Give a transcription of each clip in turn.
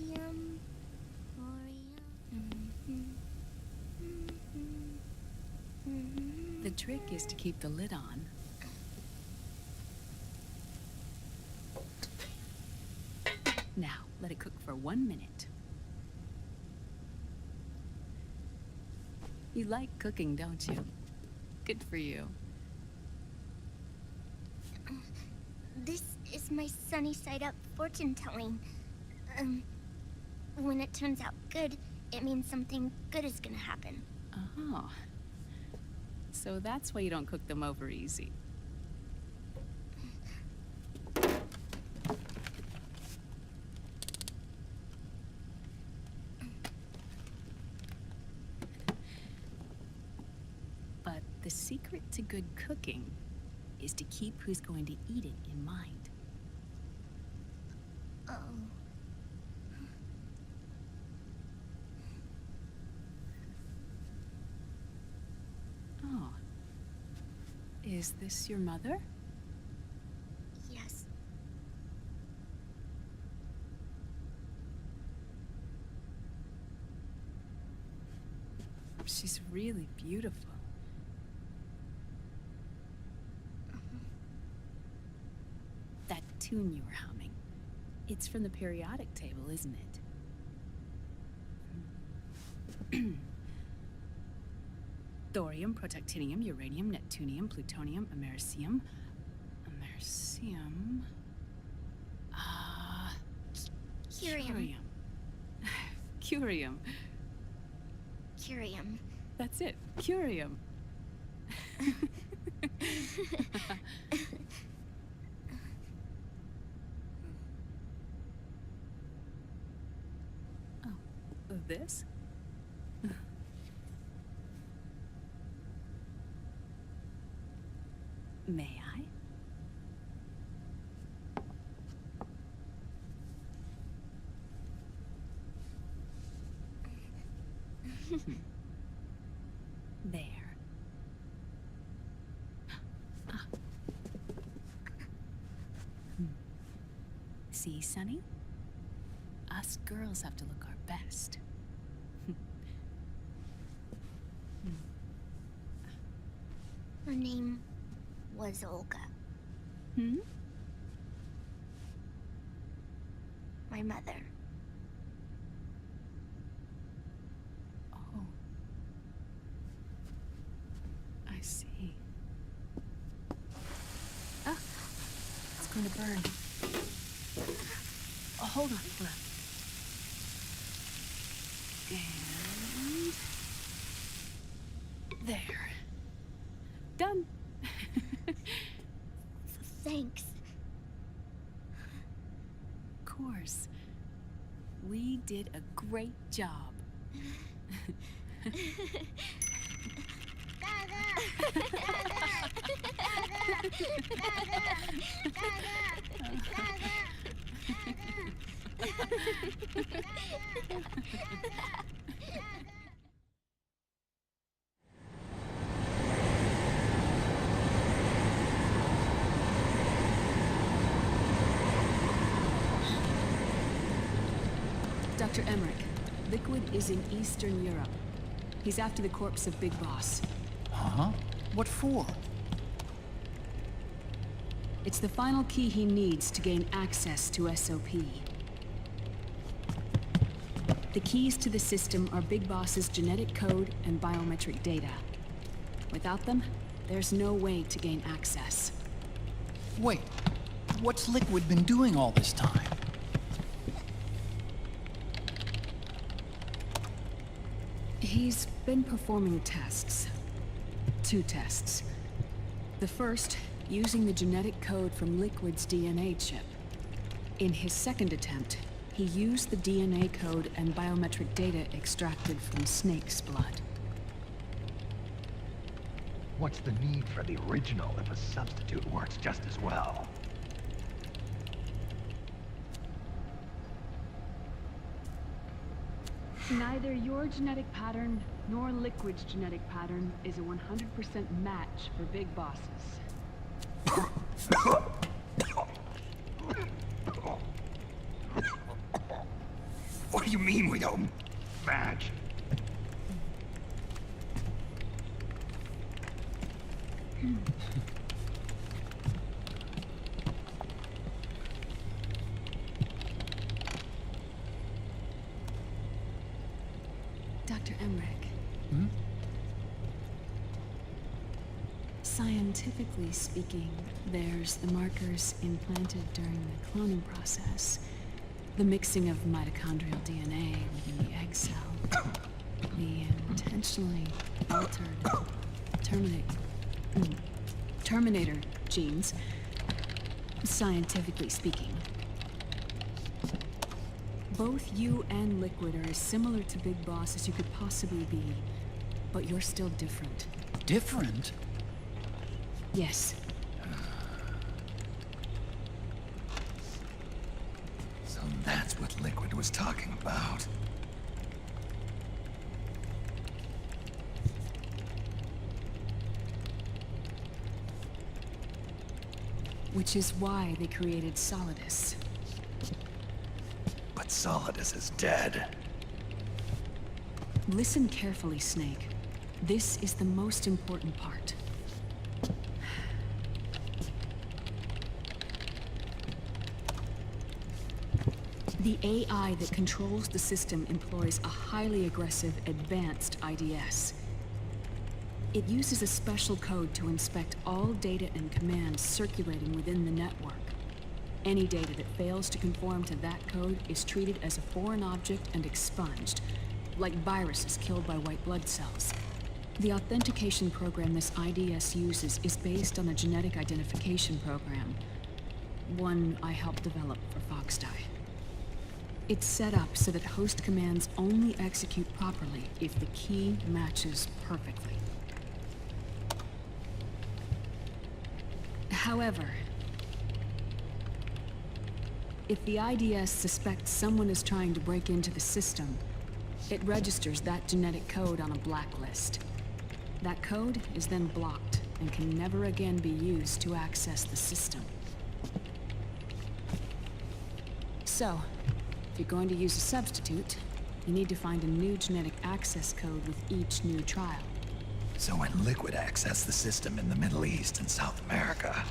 Thorium, The trick is to keep the lid on. Now, let it cook for 1 minute. You like cooking, don't you? Good for you. This is my sunny side up fortune telling. When it turns out good, it means something good is gonna happen. Oh. So that's why you don't cook them over easy. But the secret to good cooking is to keep who's going to eat it in mind. Oh. Oh. Is this your mother? Yes. She's really beautiful. That tune you were humming, it's from the periodic table, isn't it? Thorium, protactinium, uranium, neptunium, plutonium, americium. Americium. Curium. Curium. Curium. That's it. Curium. Oh, this? May I? There. Ah. See, Sunny? Us girls have to look our best. Her name was Olga. Hmm? My mother. Oh. I see. Ah! It's going to burn. Oh, hold on, Glenn. And... there. Done. Thanks. Of course. We did a great job. Dr. Emmerich, Liquid is in Eastern Europe. He's after the corpse of Big Boss. Huh? What for? It's the final key he needs to gain access to SOP. The keys to the system are Big Boss's genetic code and biometric data. Without them, there's no way to gain access. Wait, what's Liquid been doing all this time? He's been performing tests. 2 tests. The first, using the genetic code from Liquid's DNA chip. In his second attempt, he used the DNA code and biometric data extracted from Snake's blood. What's the need for the original if a substitute works just as well? Neither your genetic pattern nor Liquid's genetic pattern is a 100% match for Big Bosses. What do you mean we don't match? Dr. Emmerich. Hmm? Scientifically speaking, there's the markers implanted during the cloning process. The mixing of mitochondrial DNA within the egg cell. The intentionally altered Terminator genes. Scientifically speaking. Both you and Liquid are as similar to Big Boss as you could possibly be, but you're still different. Different? Yes. So that's what Liquid was talking about. Which is why they created Solidus. But Solidus is dead. Listen carefully, Snake. This is the most important part. The AI that controls the system employs a highly aggressive, advanced IDS. It uses a special code to inspect all data and commands circulating within the network. Any data that fails to conform to that code is treated as a foreign object and expunged, like viruses killed by white blood cells. The authentication program this IDS uses is based on a genetic identification program, one I helped develop for Foxdie. It's set up so that host commands only execute properly if the key matches perfectly. However, if the IDS suspects someone is trying to break into the system, it registers that genetic code on a blacklist. That code is then blocked and can never again be used to access the system. So, if you're going to use a substitute, you need to find a new genetic access code with each new trial. So when Liquid accessed the system in the Middle East and South America,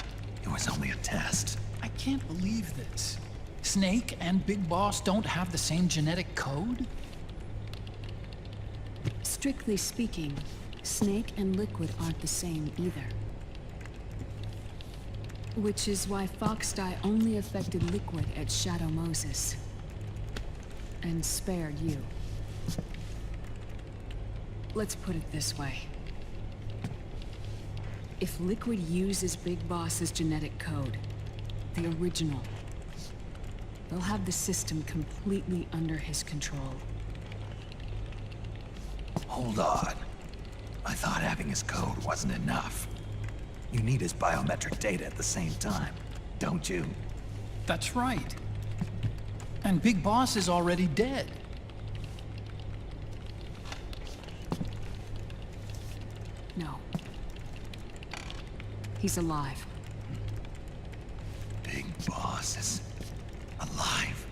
it was only a test. I can't believe this. Snake and Big Boss don't have the same genetic code? Strictly speaking, Snake and Liquid aren't the same either. Which is why Foxdie only affected Liquid at Shadow Moses. And spared you. Let's put it this way. If Liquid uses Big Boss's genetic code, the original, they'll have the system completely under his control. Hold on. I thought having his code wasn't enough. You need his biometric data at the same time, don't you? That's right. And Big Boss is already dead. No. He's alive. Big Boss is alive.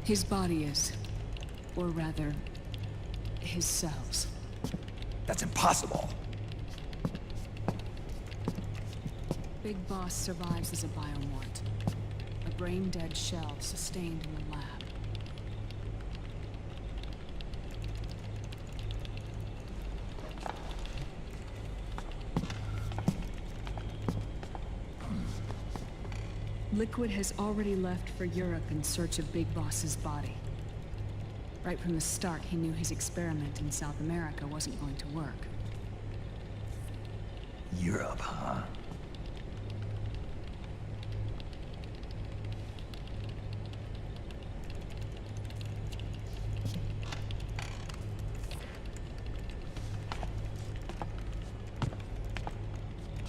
His body is. Or rather, his cells. That's impossible. Big Boss survives as a biomort. A brain-dead shell sustained in the lab. Liquid has already left for Europe in search of Big Boss's body. Right from the start, he knew his experiment in South America wasn't going to work. Europe, huh?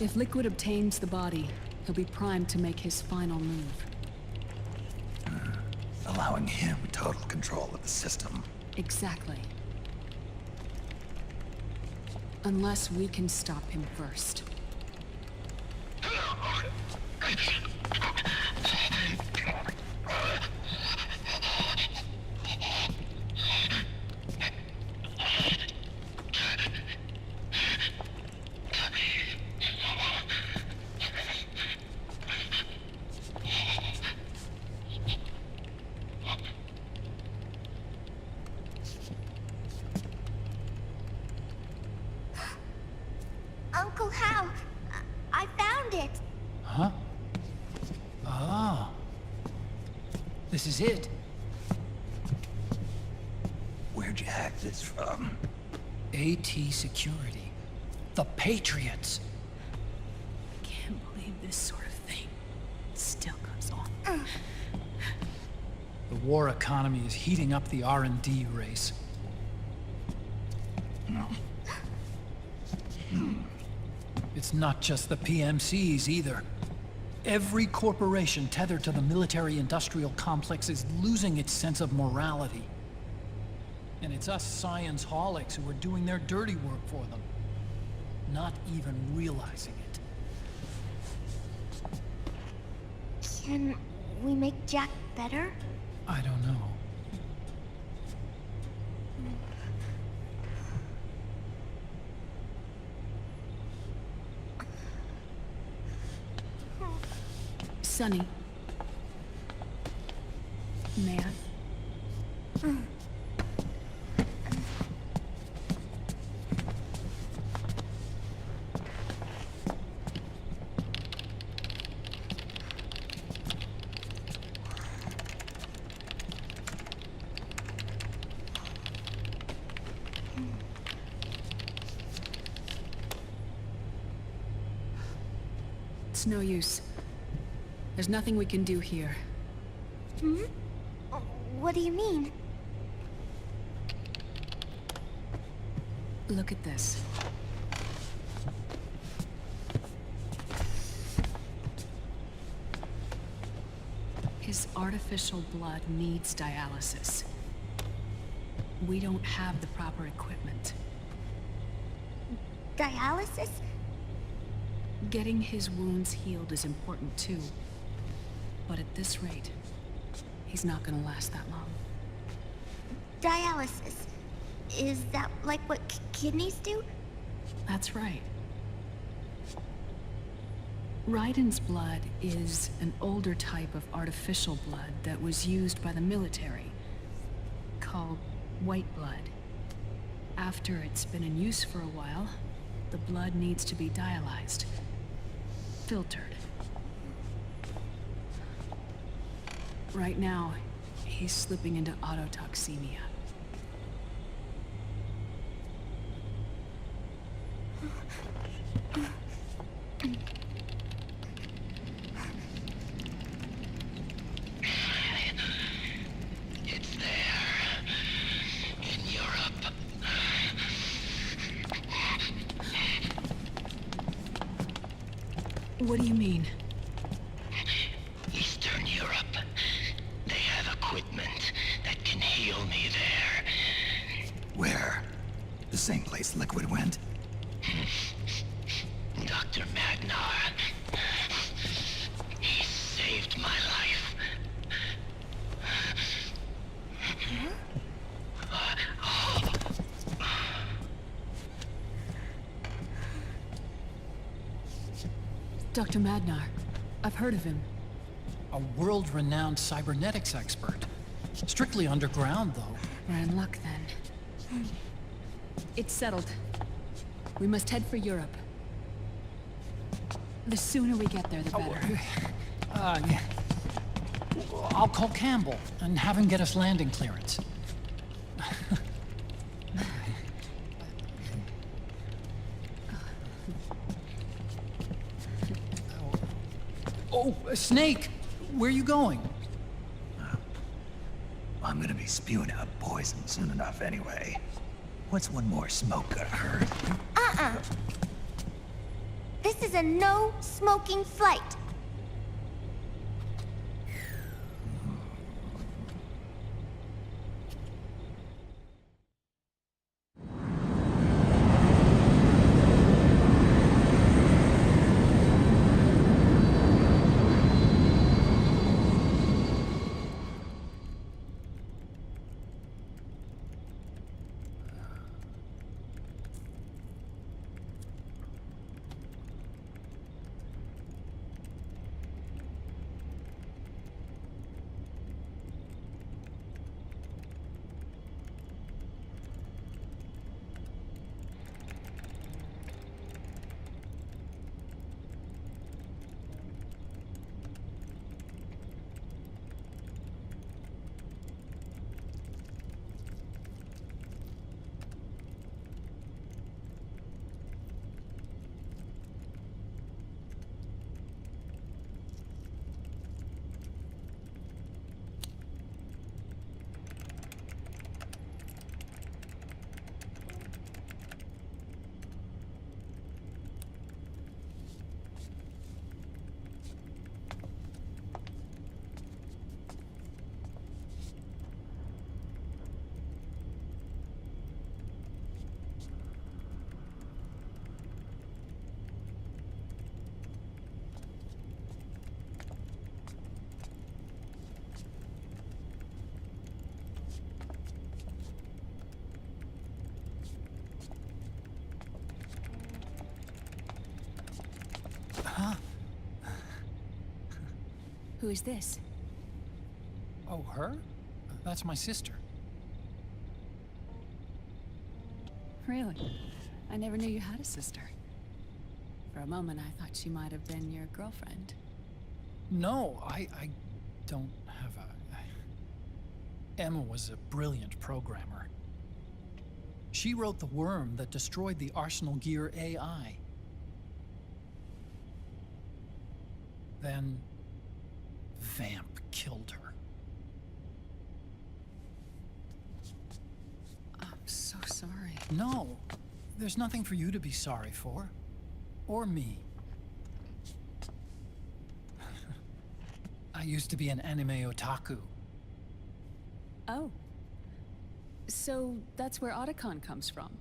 If Liquid obtains the body, he'll be primed to make his final move. Allowing him total control of the system. Exactly. Unless we can stop him first. Uncle Hal, I found it. Huh? Ah. This is it. Where'd you hack this from? AT Security. The Patriots. Can't believe this sort of thing still goes on. The war economy is heating up the R&D race. It's not just the PMCs either. Every corporation tethered to the military-industrial complex is losing its sense of morality. And it's us science-holics who are doing their dirty work for them, not even realizing it. Can we make Jack better? I don't know. Sonny. May I? It's no use. There's nothing we can do here. Hmm? What do you mean? Look at this. His artificial blood needs dialysis. We don't have the proper equipment. Dialysis? Getting his wounds healed is important too. But at this rate, he's not gonna last that long. Dialysis. Is that like what kidneys do? That's right. Raiden's blood is an older type of artificial blood that was used by the military, called white blood. After it's been in use for a while, the blood needs to be dialyzed, filtered. Right now, he's slipping into autotoxemia. It's there. In Europe. What do you mean? Eastern Europe. They have equipment that can heal me there. Where? The same place Liquid went? Dr. Magnar. He saved my life. Dr. Madnar. I've heard of him. A world-renowned cybernetics expert. Strictly underground, though. We're in luck then. It's settled. We must head for Europe. The sooner we get there, the better. Yeah. I'll call Campbell and have him get us landing clearance. Oh, Snake! Where are you going? I'm gonna be spewing out poison soon enough anyway. What's one more smoke gonna hurt? This is a no-smoking flight. Huh? Who is this? Oh, her? That's my sister. Really? I never knew you had a sister. For a moment, I thought she might have been your girlfriend. No, I don't have a... Emma was a brilliant programmer. She wrote the worm that destroyed the Arsenal Gear AI. Then... Vamp killed her. I'm so sorry. No, there's nothing for you to be sorry for. Or me. I used to be an anime otaku. Oh. So that's where Otacon comes from.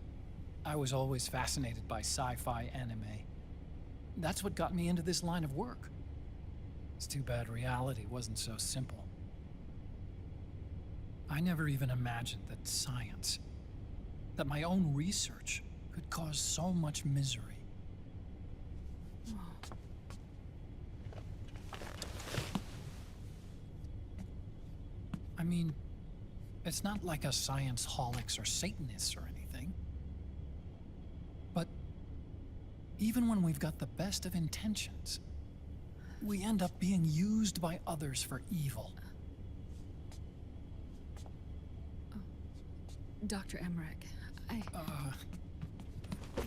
I was always fascinated by sci-fi anime. That's what got me into this line of work. It's too bad reality wasn't so simple. I never even imagined that science, that my own research, could cause so much misery. I mean, it's not like us science holics or Satanists or anything. But even when we've got the best of intentions, we end up being used by others for evil. Dr. Emmerich,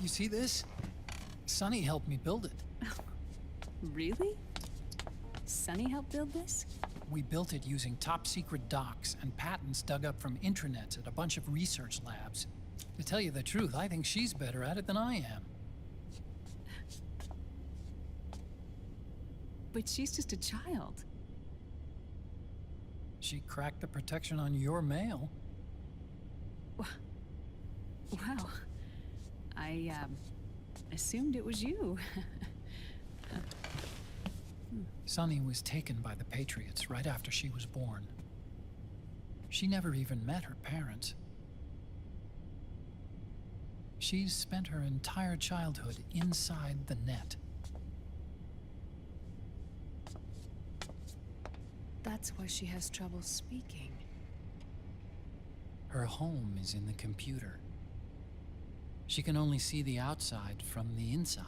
You see this? Sonny helped me build it. Really? Sunny helped build this? We built it using top-secret docs and patents dug up from intranets at a bunch of research labs. To tell you the truth, I think she's better at it than I am. But she's just a child. She cracked the protection on your mail. Wow. I, assumed it was you. Sunny was taken by the Patriots right after she was born. She never even met her parents. She's spent her entire childhood inside the net. That's why she has trouble speaking. Her home is in the computer. She can only see the outside from the inside.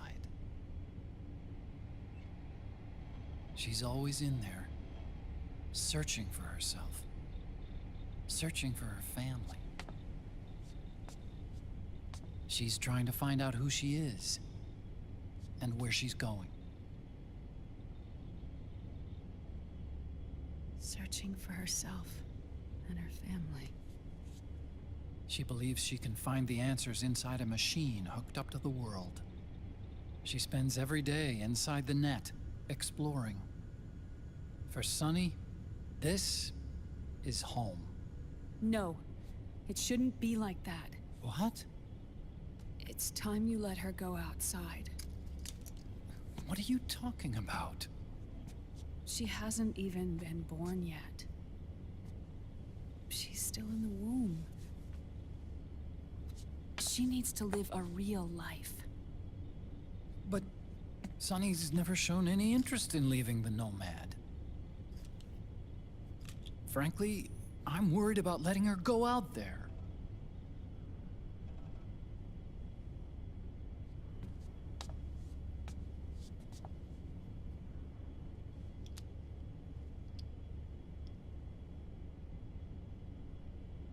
She's always in there, searching for herself, searching for her family. She's trying to find out who she is and where she's going. Searching for herself and her family. She believes she can find the answers inside a machine hooked up to the world. She spends every day inside the net, exploring. For Sunny, this is home. No, it shouldn't be like that. What? It's time you let her go outside. What are you talking about? She hasn't even been born yet. She's still in the womb. She needs to live a real life. But Sunny's never shown any interest in leaving the Nomad. Frankly, I'm worried about letting her go out there.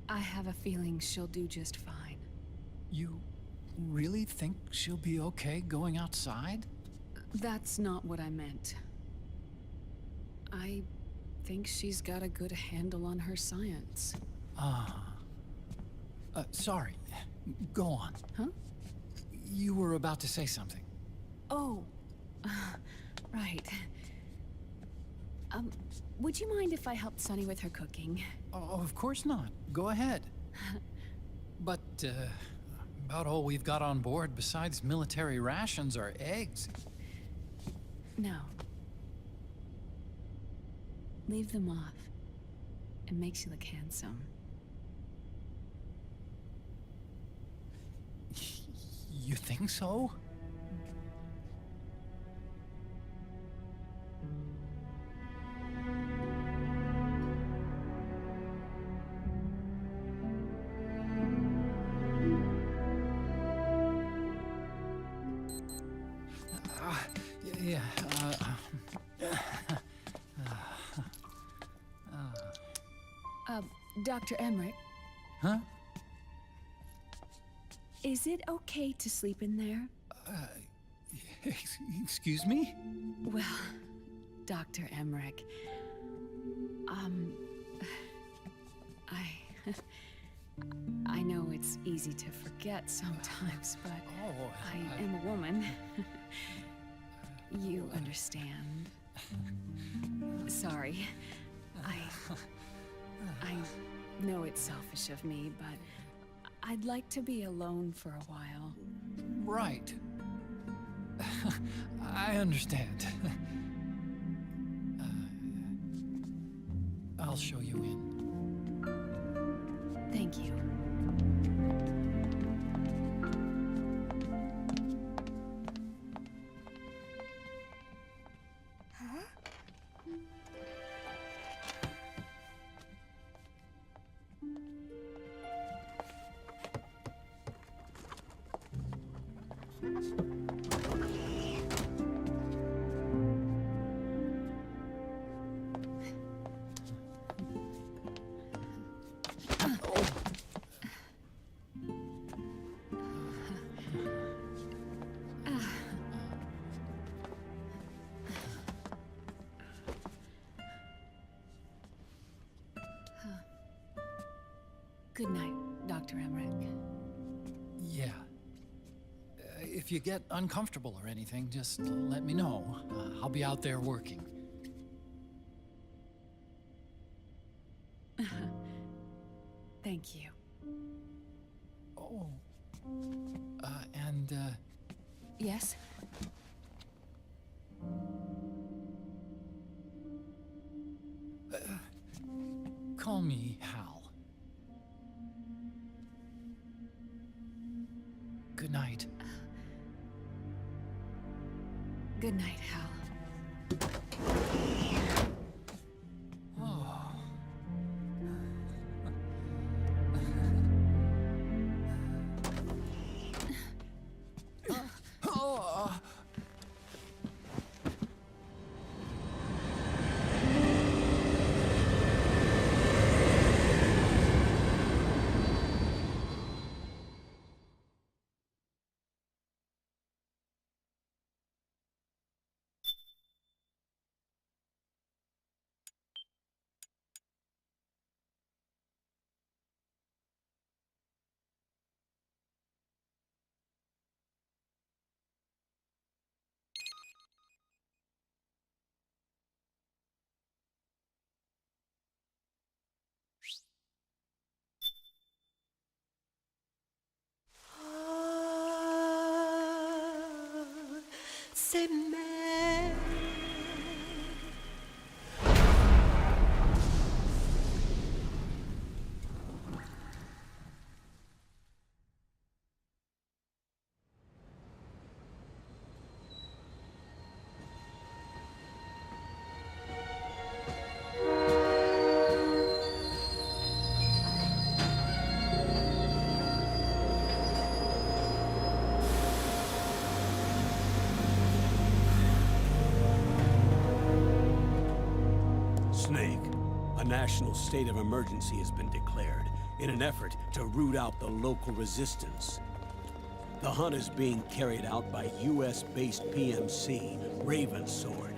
I have a feeling she'll do just fine. You really think she'll be okay going outside? That's not what I meant. I think she's got a good handle on her science. Sorry. Go on. Huh? You were about to say something. Oh, right. Would you mind if I helped Sunny with her cooking? Oh, of course not. Go ahead. But, about all we've got on board besides military rations are eggs. No. Leave them off. It makes you look handsome. You think so? Dr. Emmerich, Huh? is it okay to sleep in there? Excuse me? Well, Dr. Emmerich, I know it's easy to forget sometimes, but I am a woman. You understand. Sorry. I know it's selfish of me, but I'd like to be alone for a while. Right. I understand. I'll show you in. Thank you. Good night, Dr. Emmerich. Yeah. If you get uncomfortable or anything, just let me know. I'll be out there working. Thank you. Oh. Yes? Call me Hal. Good night. Good night, Hal. C'est mais Snake, a national state of emergency has been declared in an effort to root out the local resistance. The hunt is being carried out by US-based PMC, Ravensword,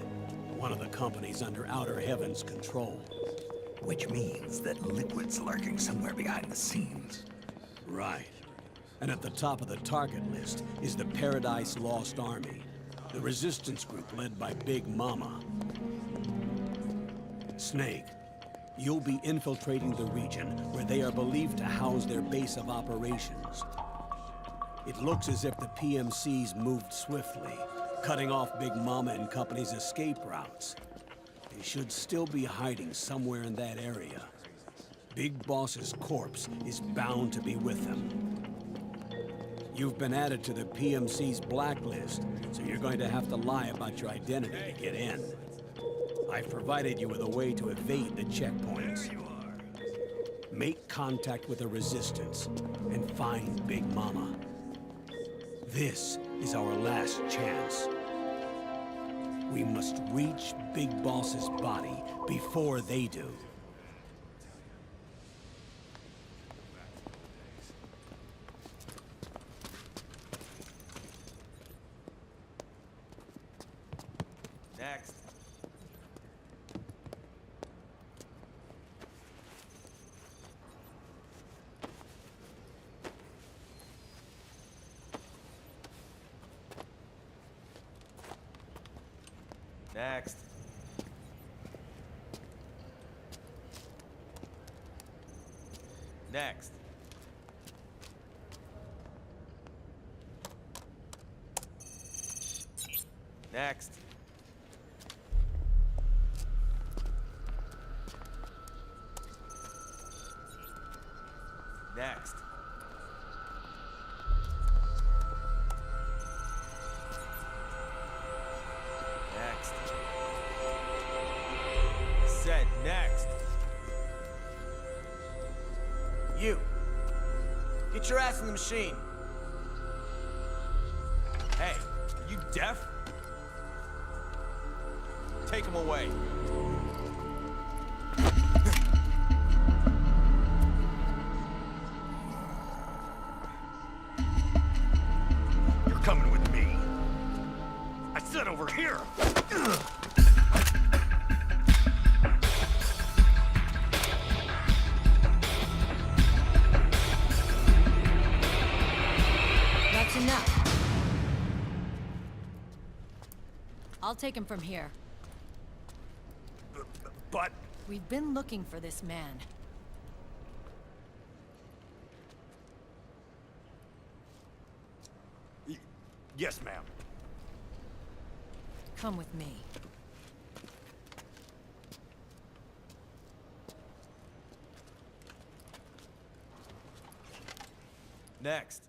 one of the companies under Outer Heaven's control. Which means that Liquid's lurking somewhere behind the scenes. Right. And at the top of the target list is the Paradise Lost Army, the resistance group led by Big Mama. Snake, you'll be infiltrating the region where they are believed to house their base of operations. It looks as if the PMC's moved swiftly, cutting off Big Mama and company's escape routes. They should still be hiding somewhere in that area. Big Boss's corpse is bound to be with them. You've been added to the PMC's blacklist, so you're going to have to lie about your identity to get in. I've provided you with a way to evade the checkpoints. Make contact with the Resistance and find Big Mama. This is our last chance. We must reach Big Boss's body before they do. Next. Next. Next. Next. Next. Said next. You. Get your ass in the machine. Hey, are you deaf? Take him away. You're coming with me. I said over here. That's enough. I'll take him from here. But... We've been looking for this man. Yes, ma'am. Come with me. Next.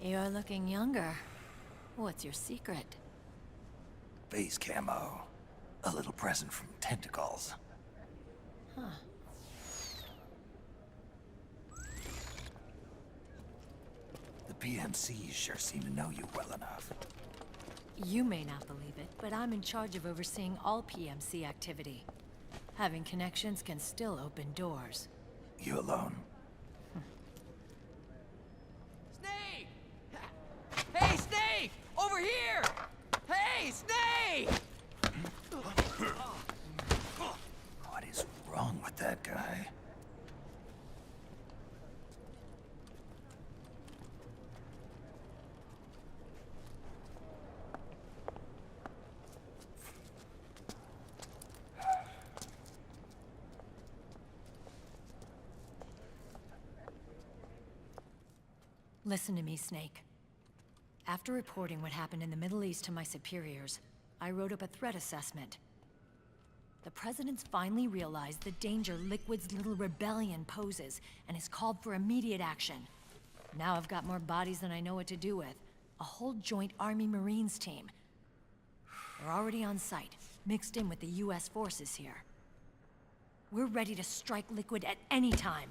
You're looking younger. What's your secret? Base camo. A little present from Tentacles. Huh. The PMCs sure seem to know you well enough. You may not believe it, but I'm in charge of overseeing all PMC activity. Having connections can still open doors. You alone? Snake! Hey, Snake! Over here! Hey, Snake! What is wrong with that guy? Listen to me, Snake. After reporting what happened in the Middle East to my superiors, I wrote up a threat assessment. The President's finally realized the danger Liquid's little rebellion poses and has called for immediate action. Now I've got more bodies than I know what to do with. A whole joint Army-Marines team. We're already on site, mixed in with the US forces here. We're ready to strike Liquid at any time.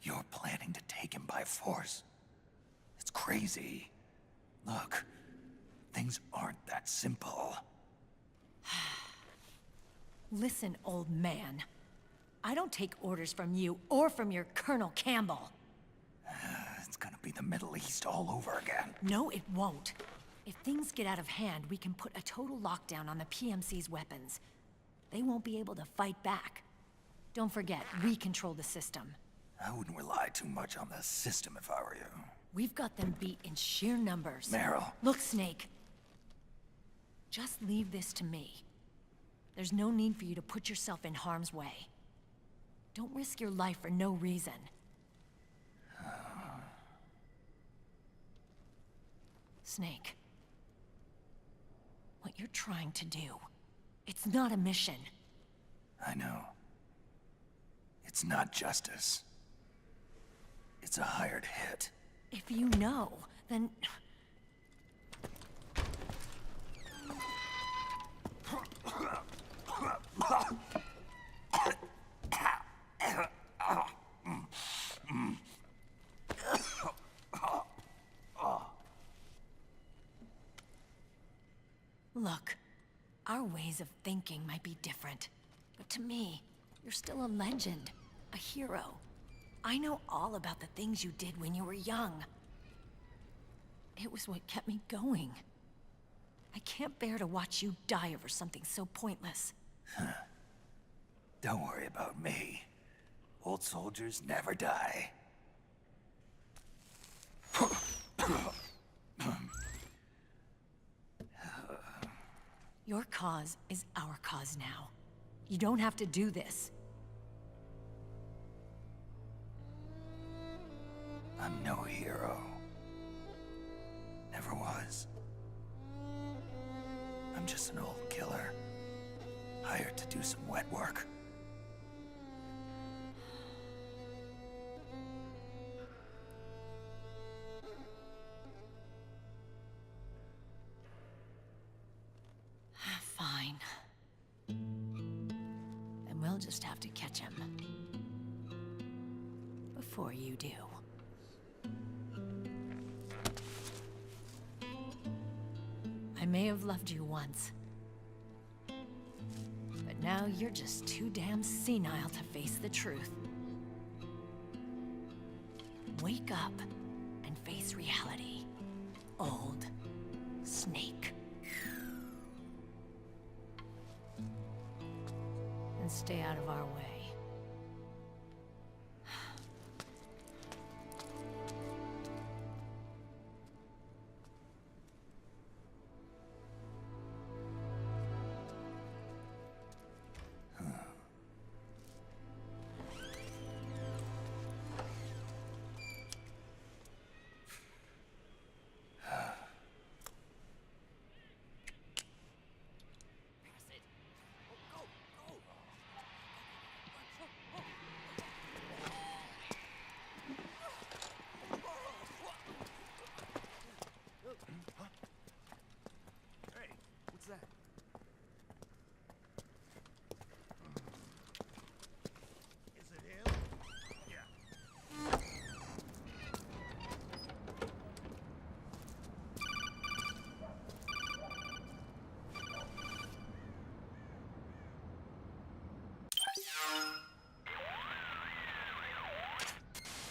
You're planning to take him by force? It's crazy. Look, things aren't that simple. Listen, old man. I don't take orders from you or from your Colonel Campbell. It's gonna be the Middle East all over again. No, it won't. If things get out of hand, we can put a total lockdown on the PMC's weapons. They won't be able to fight back. Don't forget, we control the system. I wouldn't rely too much on the system if I were you. We've got them beat in sheer numbers. Meryl. Look, Snake. Just leave this to me. There's no need for you to put yourself in harm's way. Don't risk your life for no reason. Snake. What you're trying to do, it's not a mission. I know. It's not justice. It's a hired hit. If you know, then... Look, our ways of thinking might be different, but to me, you're still a legend, a hero. I know all about the things you did when you were young. It was what kept me going. I can't bear to watch you die over something so pointless. Don't worry about me. Old soldiers never die. Your cause is our cause now. You don't have to do this. I'm no hero. Never was. I'm just an old killer, hired to do some wet work. Fine. Then we'll just have to catch him. Before you do. I may have loved you once. But now you're just too damn senile to face the truth. Wake up and face reality. Old Snake. And stay out of our way.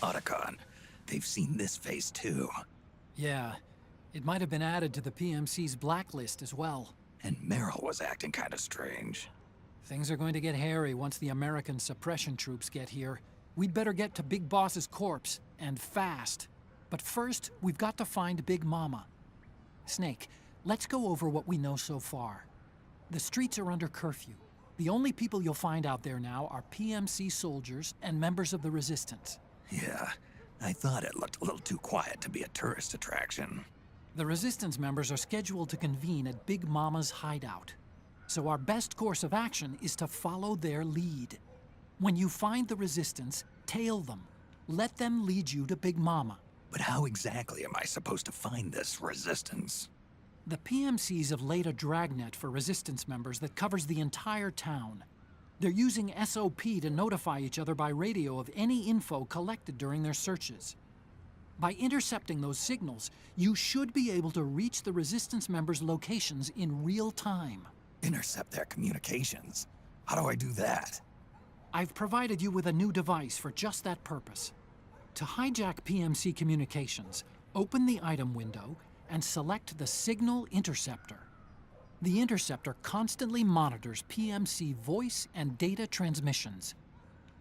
Otacon, they've seen this face too. Yeah, it might have been added to the PMC's blacklist as well. And Meryl was acting kind of strange. Things are going to get hairy once the American suppression troops get here. We'd better get to Big Boss's corpse, and fast. But first, we've got to find Big Mama. Snake, let's go over what we know so far. The streets are under curfew. The only people you'll find out there now are PMC soldiers and members of the Resistance. Yeah, I thought it looked a little too quiet to be a tourist attraction. The Resistance members are scheduled to convene at Big Mama's hideout. So our best course of action is to follow their lead. When you find the Resistance, tail them. Let them lead you to Big Mama. But how exactly am I supposed to find this Resistance? The PMCs have laid a dragnet for Resistance members that covers the entire town. They're using SOP to notify each other by radio of any info collected during their searches. By intercepting those signals, you should be able to reach the Resistance members' locations in real time. Intercept their communications? How do I do that? I've provided you with a new device for just that purpose. To hijack PMC communications, open the item window and select the Signal Interceptor. The interceptor constantly monitors PMC voice and data transmissions.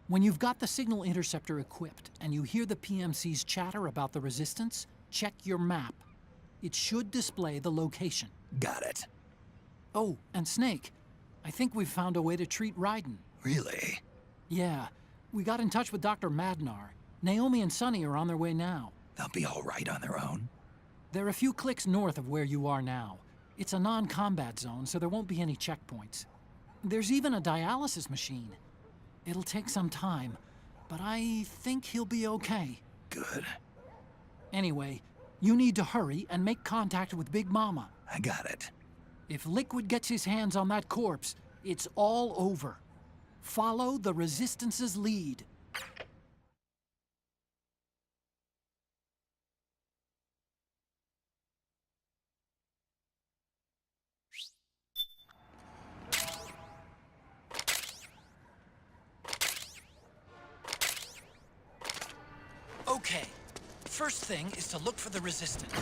When you've got the Signal Interceptor equipped and you hear the PMC's chatter about the Resistance, check your map. It should display the location. Got it. Oh, and Snake, I think we've found a way to treat Raiden. Really? Yeah, we got in touch with Dr. Madnar. Naomi and Sonny are on their way now. They'll be all right on their own? They're a few clicks north of where you are now. It's a non-combat zone, so there won't be any checkpoints. There's even a dialysis machine. It'll take some time, but I think he'll be okay. Good. Anyway, you need to hurry and make contact with Big Mama. I got it. If Liquid gets his hands on that corpse, it's all over. Follow the Resistance's lead. Okay. First thing is to look for the Resistance.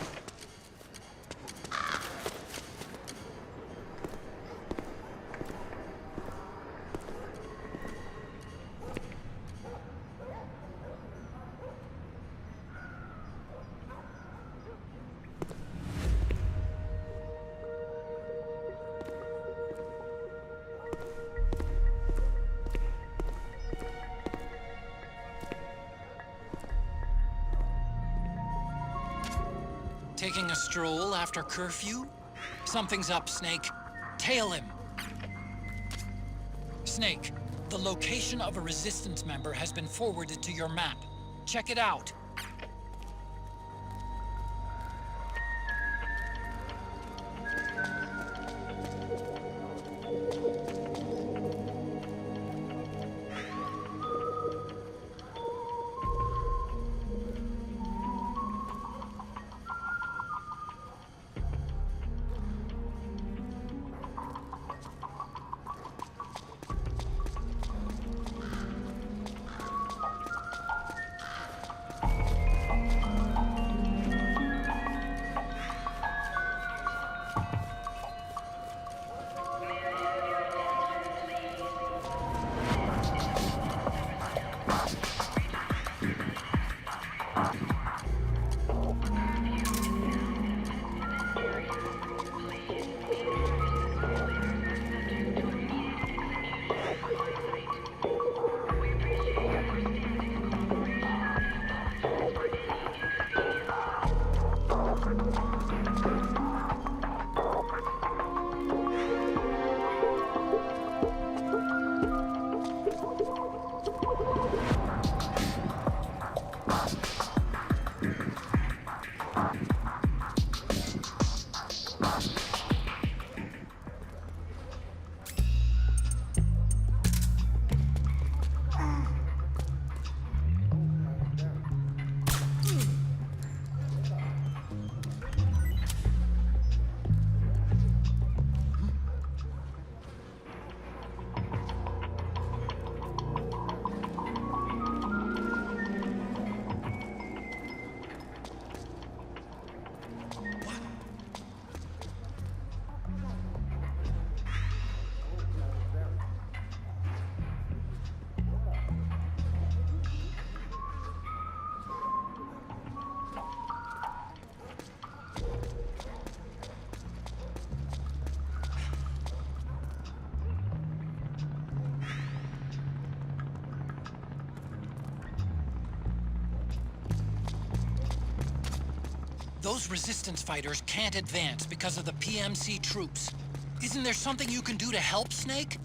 Taking a stroll after curfew? Something's up, Snake. Tail him. Snake, the location of a Resistance member has been forwarded to your map. Check it out. Those Resistance fighters can't advance because of the PMC troops. Isn't there something you can do to help, Snake?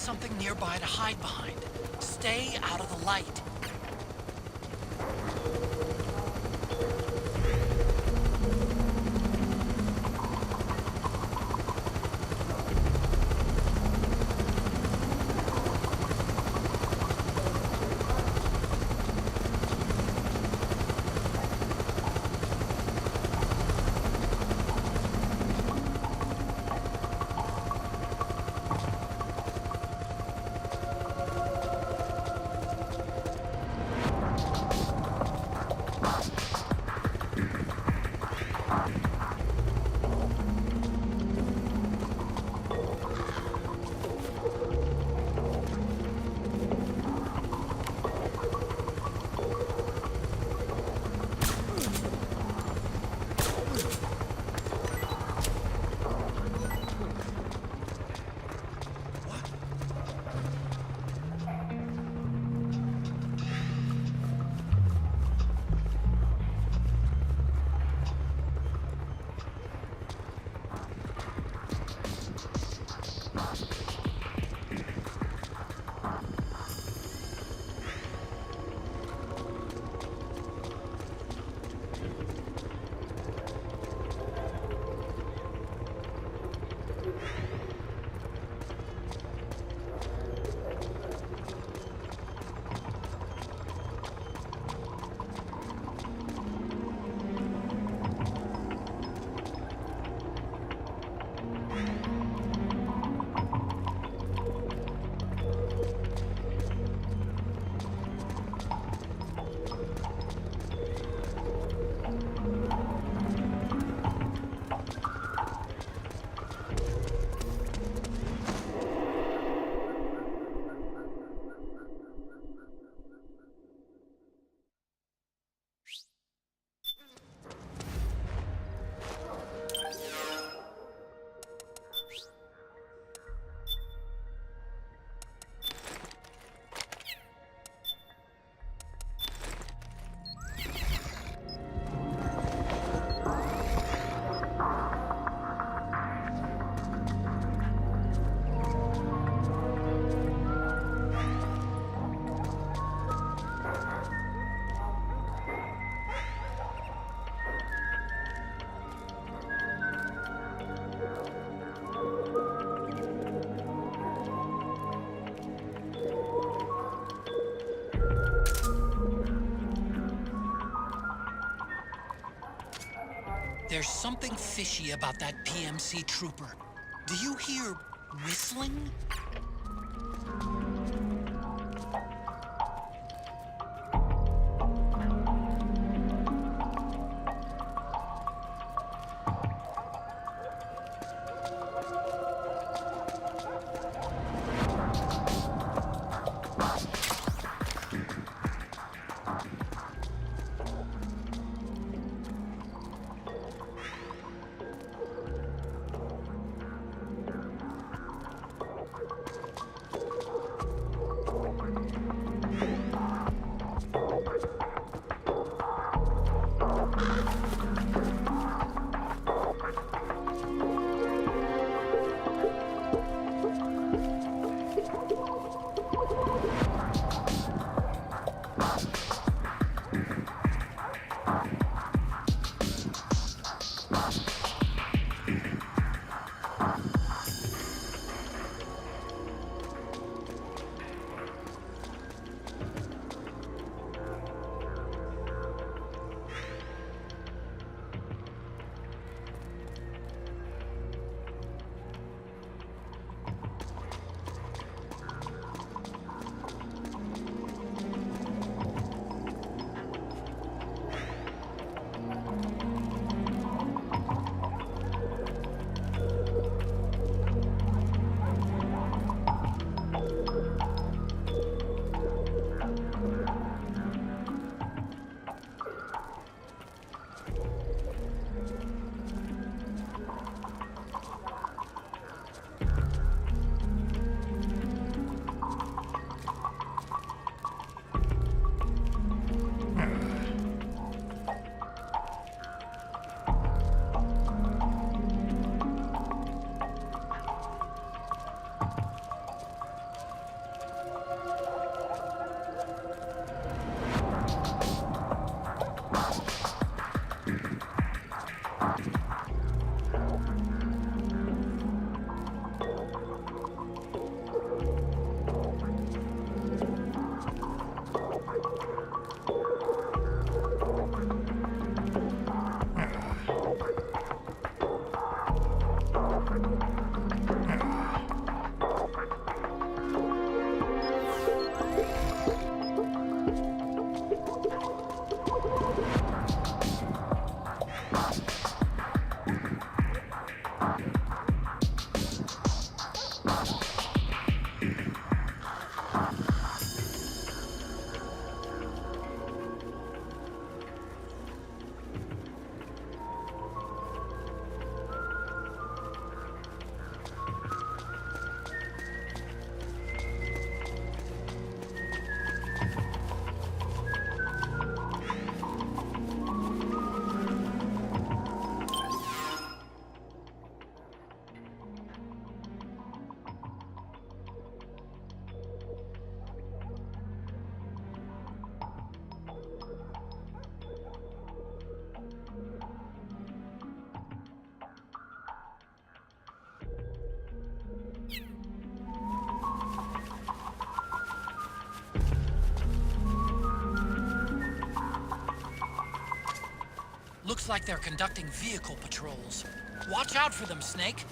something nearby to hide behind. Stay out of the light. There's something fishy about that PMC trooper. Do you hear whistling? Looks like they're conducting vehicle patrols. Watch out for them, Snake.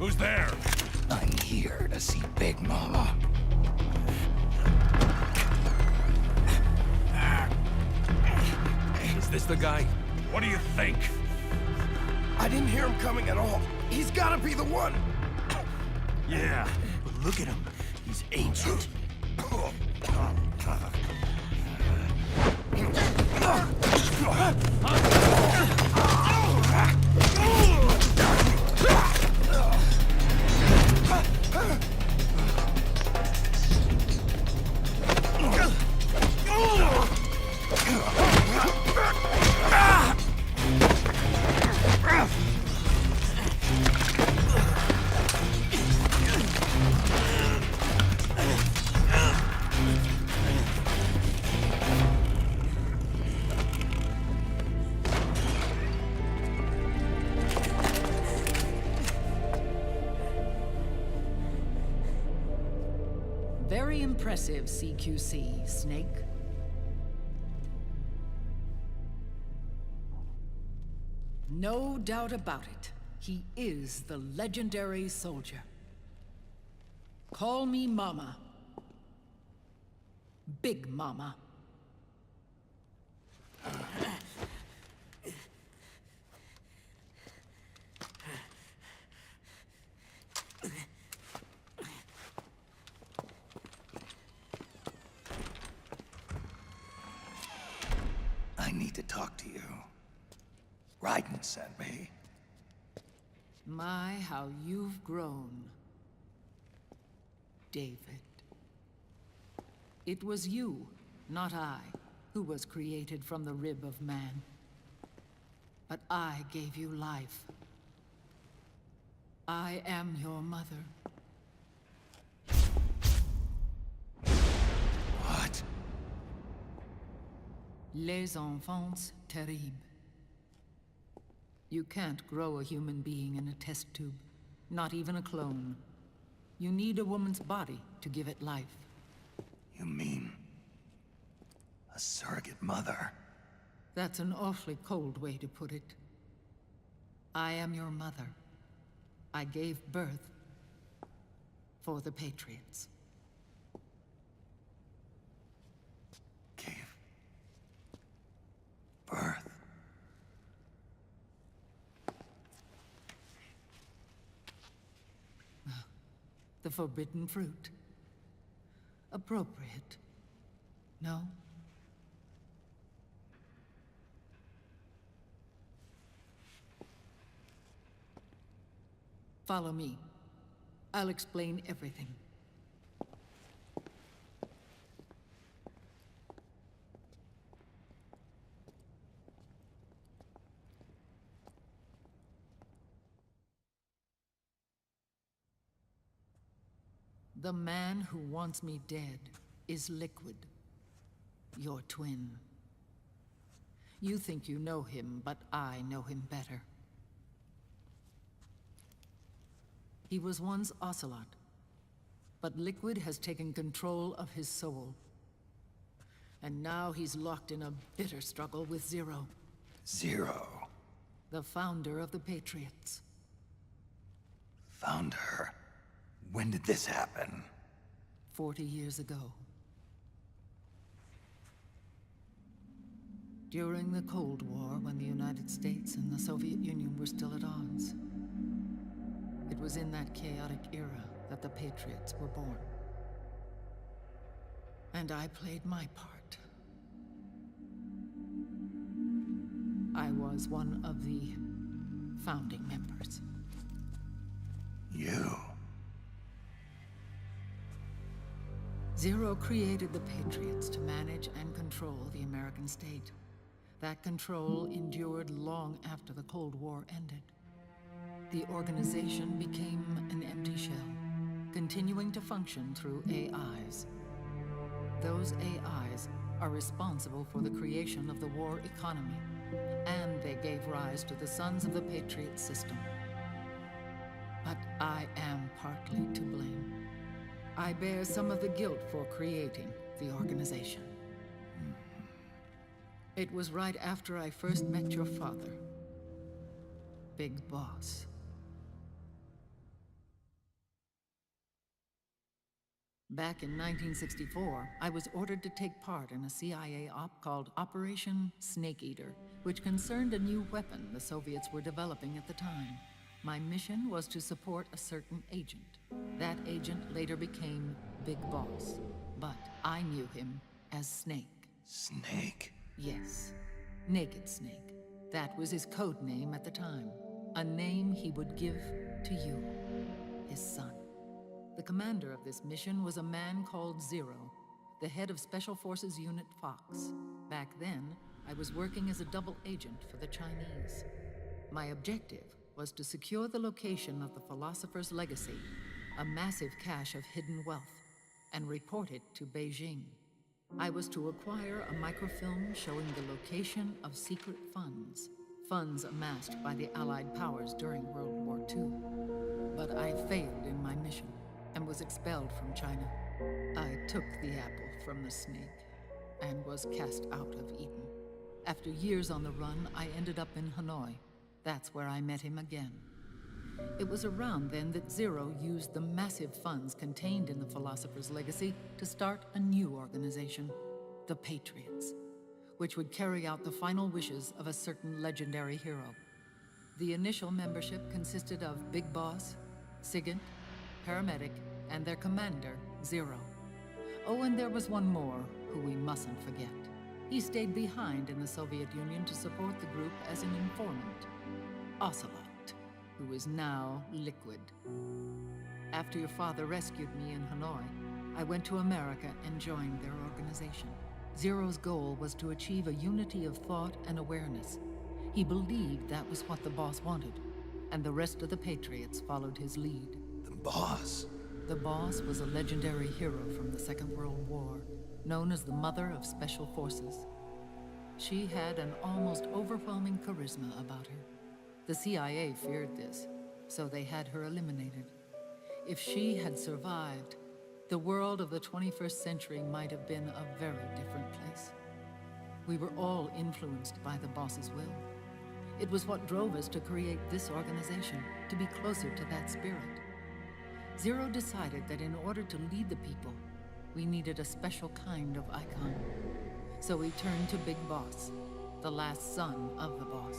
Who's there? I'm here to see Big Mama. Is this the guy? What do you think? I didn't hear him coming at all. He's gotta be the one. Yeah, but look at him. He's ancient. Very impressive, CQC, Snake. No doubt about it. He is the legendary soldier. Call me Mama. Big Mama. to talk to you. Raiden sent me. My, how you've grown, David. It was you, not I, who was created from the rib of man. But I gave you life. I am your mother. What? Les enfants terribles. You can't grow a human being in a test tube, not even a clone. You need a woman's body to give it life. You mean... a surrogate mother? That's an awfully cold way to put it. I am your mother. I gave birth for the Patriots. Gave birth? The forbidden fruit. Appropriate. No? Follow me. I'll explain everything. The man who wants me dead is Liquid, your twin. You think you know him, but I know him better. He was once Ocelot, but Liquid has taken control of his soul. And now he's locked in a bitter struggle with Zero. Zero? The founder of the Patriots. Founder? When did this happen? 40 years ago. During the Cold War, when the United States and the Soviet Union were still at odds. It was in that chaotic era that the Patriots were born. And I played my part. I was one of the founding members. You? Zero created the Patriots to manage and control the American state. That control endured long after the Cold War ended. The organization became an empty shell, continuing to function through AIs. Those AIs are responsible for the creation of the war economy, and they gave rise to the Sons of the Patriot system. But I am partly to blame. I bear some of the guilt for creating the organization. It was right after I first met your father, Big Boss. Back in 1964, I was ordered to take part in a CIA op called Operation Snake Eater, which concerned a new weapon the Soviets were developing at the time. My mission was to support a certain agent. That agent later became Big Boss, but I knew him as Snake. Snake? Yes, Naked Snake. That was his code name at the time. A name he would give to you, his son. The commander of this mission was a man called Zero, the head of Special Forces Unit Fox. Back then, I was working as a double agent for the Chinese. My objective was to secure the location of the Philosopher's Legacy, a massive cache of hidden wealth, and report it to Beijing. I was to acquire a microfilm showing the location of secret funds, funds amassed by the Allied powers during World War II. But I failed in my mission and was expelled from China. I took the apple from the snake and was cast out of Eden. After years on the run, I ended up in Hanoi. That's where I met him again. It was around then that Zero used the massive funds contained in the Philosopher's Legacy to start a new organization, the Patriots, which would carry out the final wishes of a certain legendary hero. The initial membership consisted of Big Boss, Sigint, Paramedic, and their commander, Zero. Oh, and there was one more who we mustn't forget, He stayed behind in the Soviet Union to support the group as an informant. Ocelot, who is now Liquid. After your father rescued me in Hanoi, I went to America and joined their organization. Zero's goal was to achieve a unity of thought and awareness. He believed that was what the boss wanted, and the rest of the Patriots followed his lead. The boss? The boss was a legendary hero from the Second World War, known as the Mother of Special Forces. She had an almost overwhelming charisma about her. The CIA feared this, so they had her eliminated. If she had survived, the world of the 21st century might have been a very different place. We were all influenced by the boss's will. It was what drove us to create this organization, to be closer to that spirit. Zero decided that in order to lead the people, we needed a special kind of icon. So we turned to Big Boss, the last son of the boss.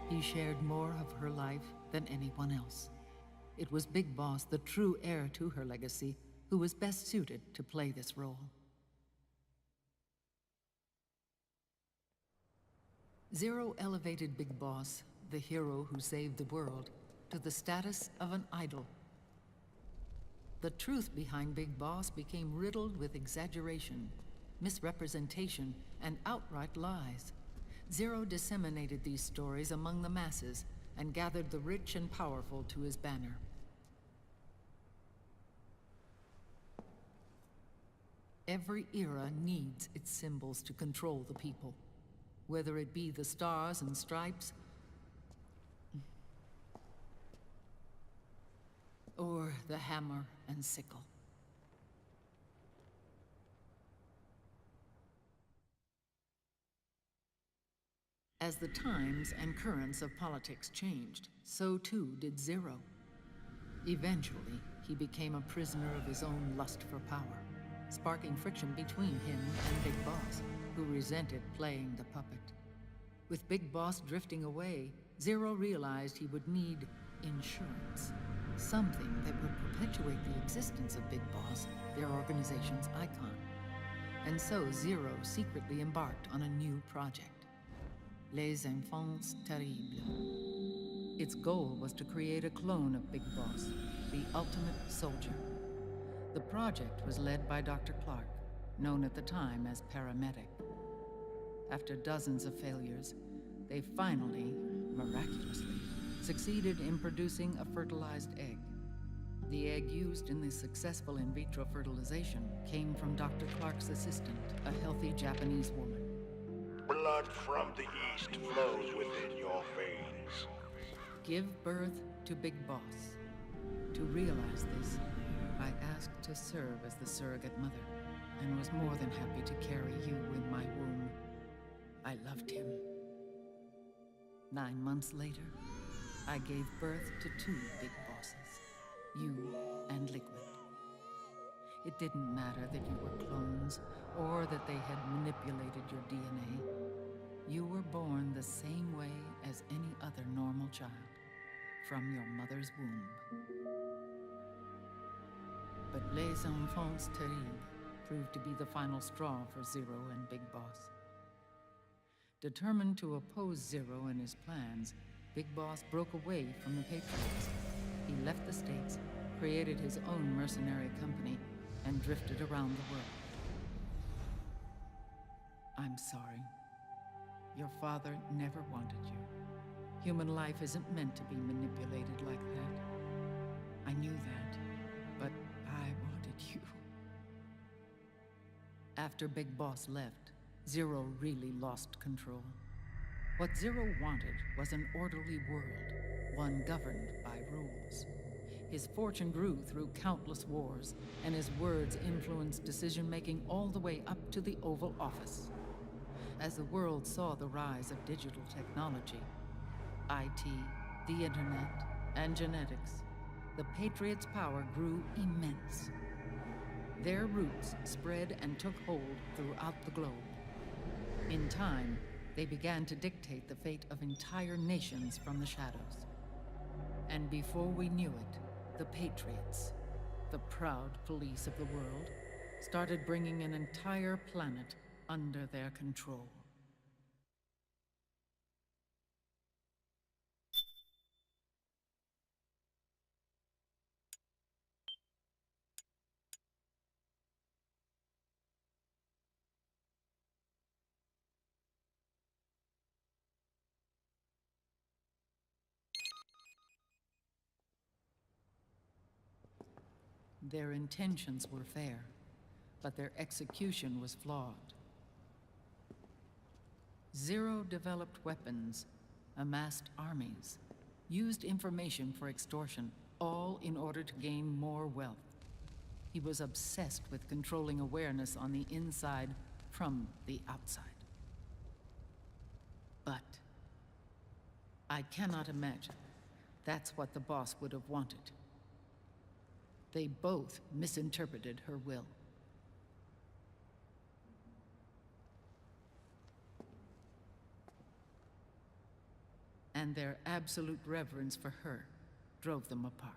He shared more of her life than anyone else. It was Big Boss, the true heir to her legacy, who was best suited to play this role. Zero elevated Big Boss, the hero who saved the world, to the status of an idol. The truth behind Big Boss became riddled with exaggeration, misrepresentation, and outright lies. Zero disseminated these stories among the masses and gathered the rich and powerful to his banner. Every era needs its symbols to control the people, whether it be the stars and stripes, or the hammer and sickle. As the times and currents of politics changed, so too did Zero. Eventually, he became a prisoner of his own lust for power, sparking friction between him and Big Boss, who resented playing the puppet. With Big Boss drifting away, Zero realized he would need insurance. Something that would perpetuate the existence of Big Boss, their organization's icon. And so Zero secretly embarked on a new project. Les Enfants Terribles. Its goal was to create a clone of Big Boss, the ultimate soldier. The project was led by Dr. Clark, known at the time as Paramedic. After dozens of failures, they finally, miraculously, succeeded in producing a fertilized egg. The egg used in the successful in vitro fertilization came from Dr. Clark's assistant, a healthy Japanese woman. Blood from the east flows within your veins. Give birth to Big Boss. To realize this, I asked to serve as the surrogate mother, and was more than happy to carry you in my womb. I loved him. 9 months later, I gave birth to 2 Big Bosses, you and Liquid. It didn't matter that you were clones, or that they had manipulated your DNA. You were born the same way as any other normal child, from your mother's womb. But Les Enfants Terribles proved to be the final straw for Zero and Big Boss. Determined to oppose Zero and his plans, Big Boss broke away from the Patriots. He left the States, created his own mercenary company, and drifted around the world. I'm sorry. Your father never wanted you. Human life isn't meant to be manipulated like that. I knew that, but I wanted you. After Big Boss left, Zero really lost control. What Zero wanted was an orderly world, one governed by rules. His fortune grew through countless wars, and his words influenced decision-making all the way up to the Oval Office. As the world saw the rise of digital technology, IT, the internet, and genetics, the Patriots' power grew immense. Their roots spread and took hold throughout the globe. In time, they began to dictate the fate of entire nations from the shadows. And before we knew it, the Patriots, the proud police of the world, started bringing an entire planet under their control. Their intentions were fair, but their execution was flawed. Zero developed weapons, amassed armies, used information for extortion, all in order to gain more wealth. He was obsessed with controlling awareness on the inside from the outside. But I cannot imagine that's what the boss would have wanted. They both misinterpreted her will. And their absolute reverence for her drove them apart.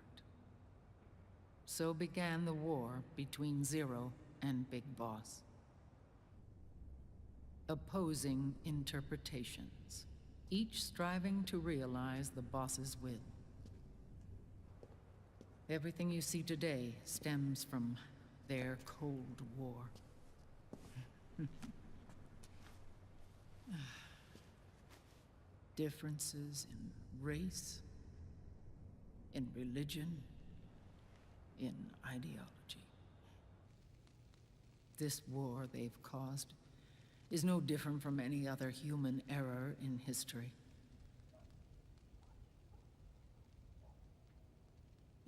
So began the war between Zero and Big Boss. Opposing interpretations, each striving to realize the boss's will. Everything you see today stems from their Cold War. Differences in race, in religion, in ideology. This war they've caused is no different from any other human error in history.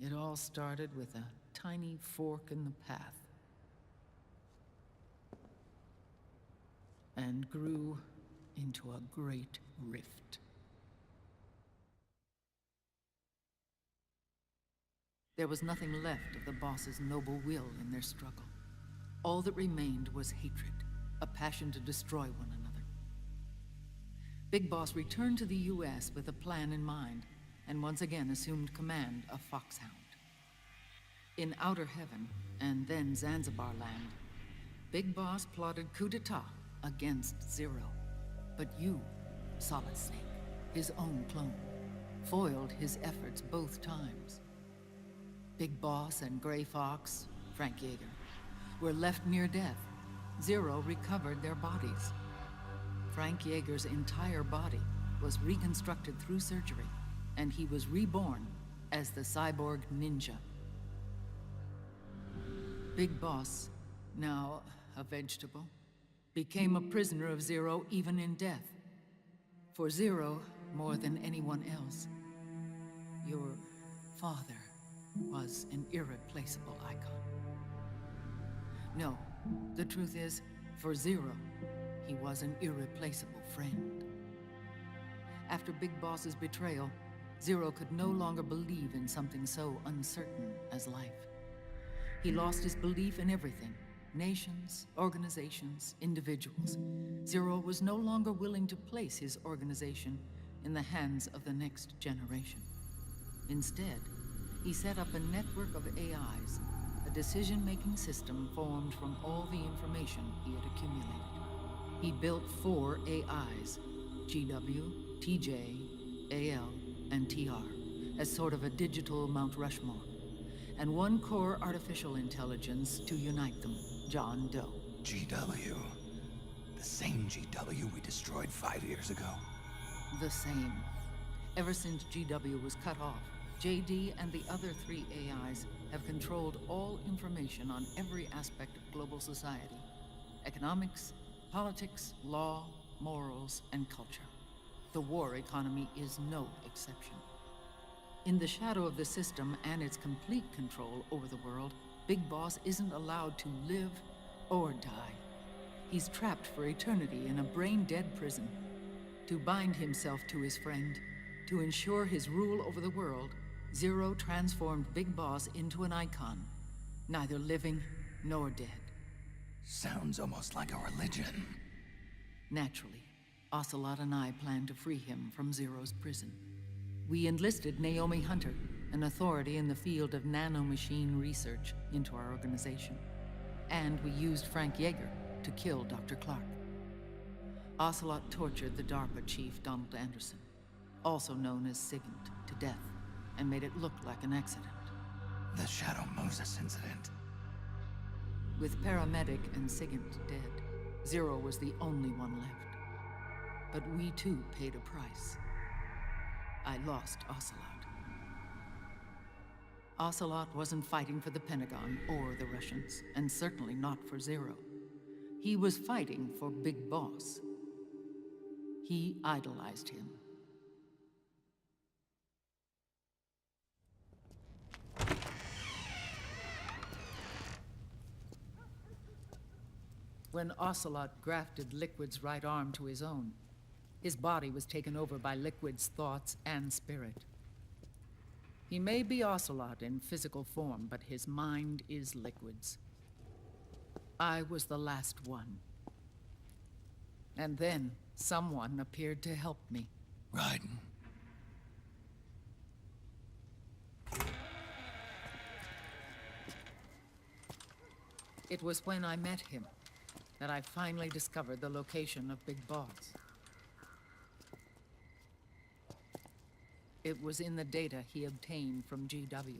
It all started with a tiny fork in the path and grew into a great rift. There was nothing left of the boss's noble will in their struggle. All that remained was hatred, a passion to destroy one another. Big Boss returned to the US with a plan in mind, and once again assumed command of Foxhound. In Outer Heaven, and then Zanzibar Land, Big Boss plotted coup d'etat against Zero. But you, Solid Snake, his own clone, foiled his efforts both times. Big Boss and Gray Fox, Frank Yeager, were left near death. Zero recovered their bodies. Frank Yeager's entire body was reconstructed through surgery, and he was reborn as the cyborg ninja. Big Boss, now a vegetable, became a prisoner of Zero even in death. For Zero, more than anyone else, your father was an irreplaceable icon. No, the truth is, for Zero, he was an irreplaceable friend. After Big Boss's betrayal, Zero could no longer believe in something so uncertain as life. He lost his belief in everything. Nations, organizations, individuals. Zero was no longer willing to place his organization in the hands of the next generation. Instead, he set up a network of AIs, a decision-making system formed from all the information he had accumulated. He built 4 AIs, GW, TJ, AL, and TR, as sort of a digital Mount Rushmore, and 1 core artificial intelligence to unite them, John Doe. GW. The same GW we destroyed 5 years ago. The same. Ever since GW was cut off, JD and the other 3 AIs have controlled all information on every aspect of global society. Economics, politics, law, morals, and culture. The war economy is no exception. In the shadow of the system and its complete control over the world, Big Boss isn't allowed to live or die. He's trapped for eternity in a brain-dead prison. To bind himself to his friend, to ensure his rule over the world, Zero transformed Big Boss into an icon, neither living nor dead. Sounds almost like a religion. Naturally, Ocelot and I plan to free him from Zero's prison. We enlisted Naomi Hunter, an authority in the field of nanomachine research, into our organization. And we used Frank Yeager, to kill Dr. Clark. Ocelot tortured the DARPA chief, Donald Anderson, also known as Sigint, to death, and made it look like an accident. The Shadow Moses incident. With Paramedic and Sigint dead, Zero was the only one left. But we too paid a price. I lost Ocelot. Ocelot wasn't fighting for the Pentagon or the Russians, and certainly not for Zero. He was fighting for Big Boss. He idolized him. When Ocelot grafted Liquid's right arm to his own, his body was taken over by Liquid's thoughts and spirit. He may be Ocelot in physical form, but his mind is Liquid's. I was the last one. And then someone appeared to help me. Raiden. It was when I met him that I finally discovered the location of Big Boss. It was in the data he obtained from GW.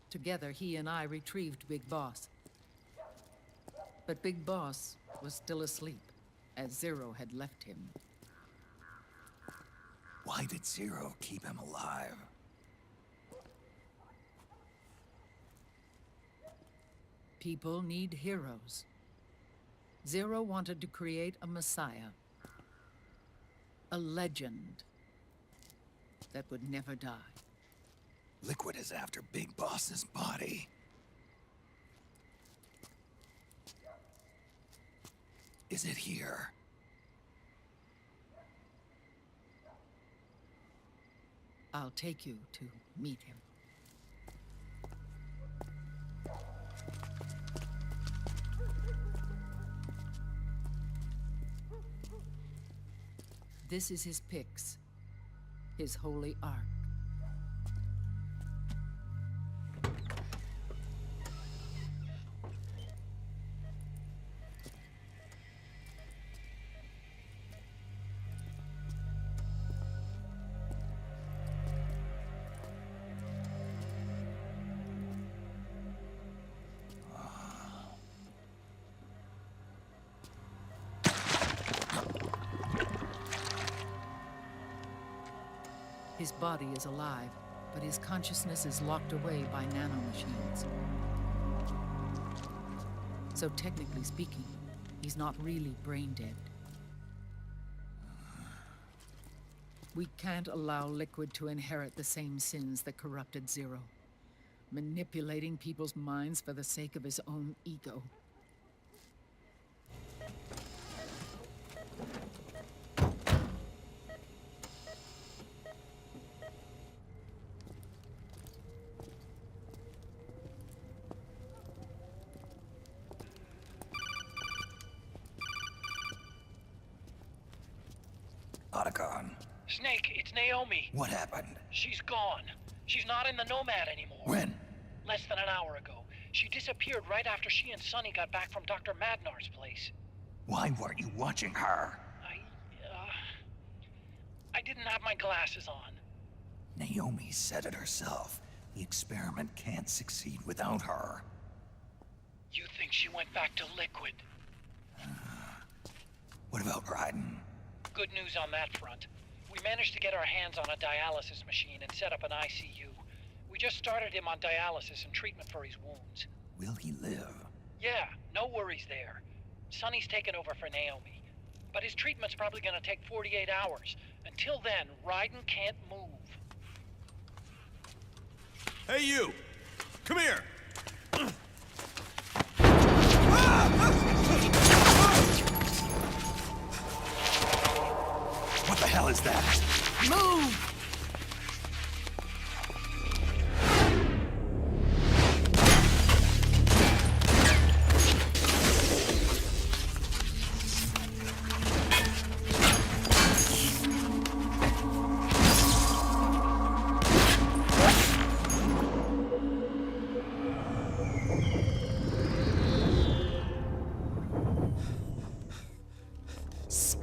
Together, he and I retrieved Big Boss. But Big Boss was still asleep, as Zero had left him. Why did Zero keep him alive? People need heroes. Zero wanted to create a messiah. A legend that would never die. Liquid is after Big Boss's body. Is it here? I'll take you to meet him. This is his pyx, his holy ark. His body is alive, but his consciousness is locked away by nanomachines. So technically speaking, he's not really brain dead. We can't allow Liquid to inherit the same sins that corrupted Zero, manipulating people's minds for the sake of his own ego. Otacon. Snake, it's Naomi. What happened? She's gone. She's not in the Nomad anymore. When? Less than an hour ago. She disappeared right after she and Sonny got back from Dr. Madnar's place. Why weren't you watching her? I didn't have my glasses on. Naomi said it herself. The experiment can't succeed without her. You think she went back to Liquid? What about Raiden? Good news on that front. We managed to get our hands on a dialysis machine and set up an ICU. We just started him on dialysis and treatment for his wounds. Will he live? Yeah, no worries there. Sonny's taken over for Naomi. But his treatment's probably gonna take 48 hours. Until then, Raiden can't move. Hey, you! Come here! What the hell is that? Move!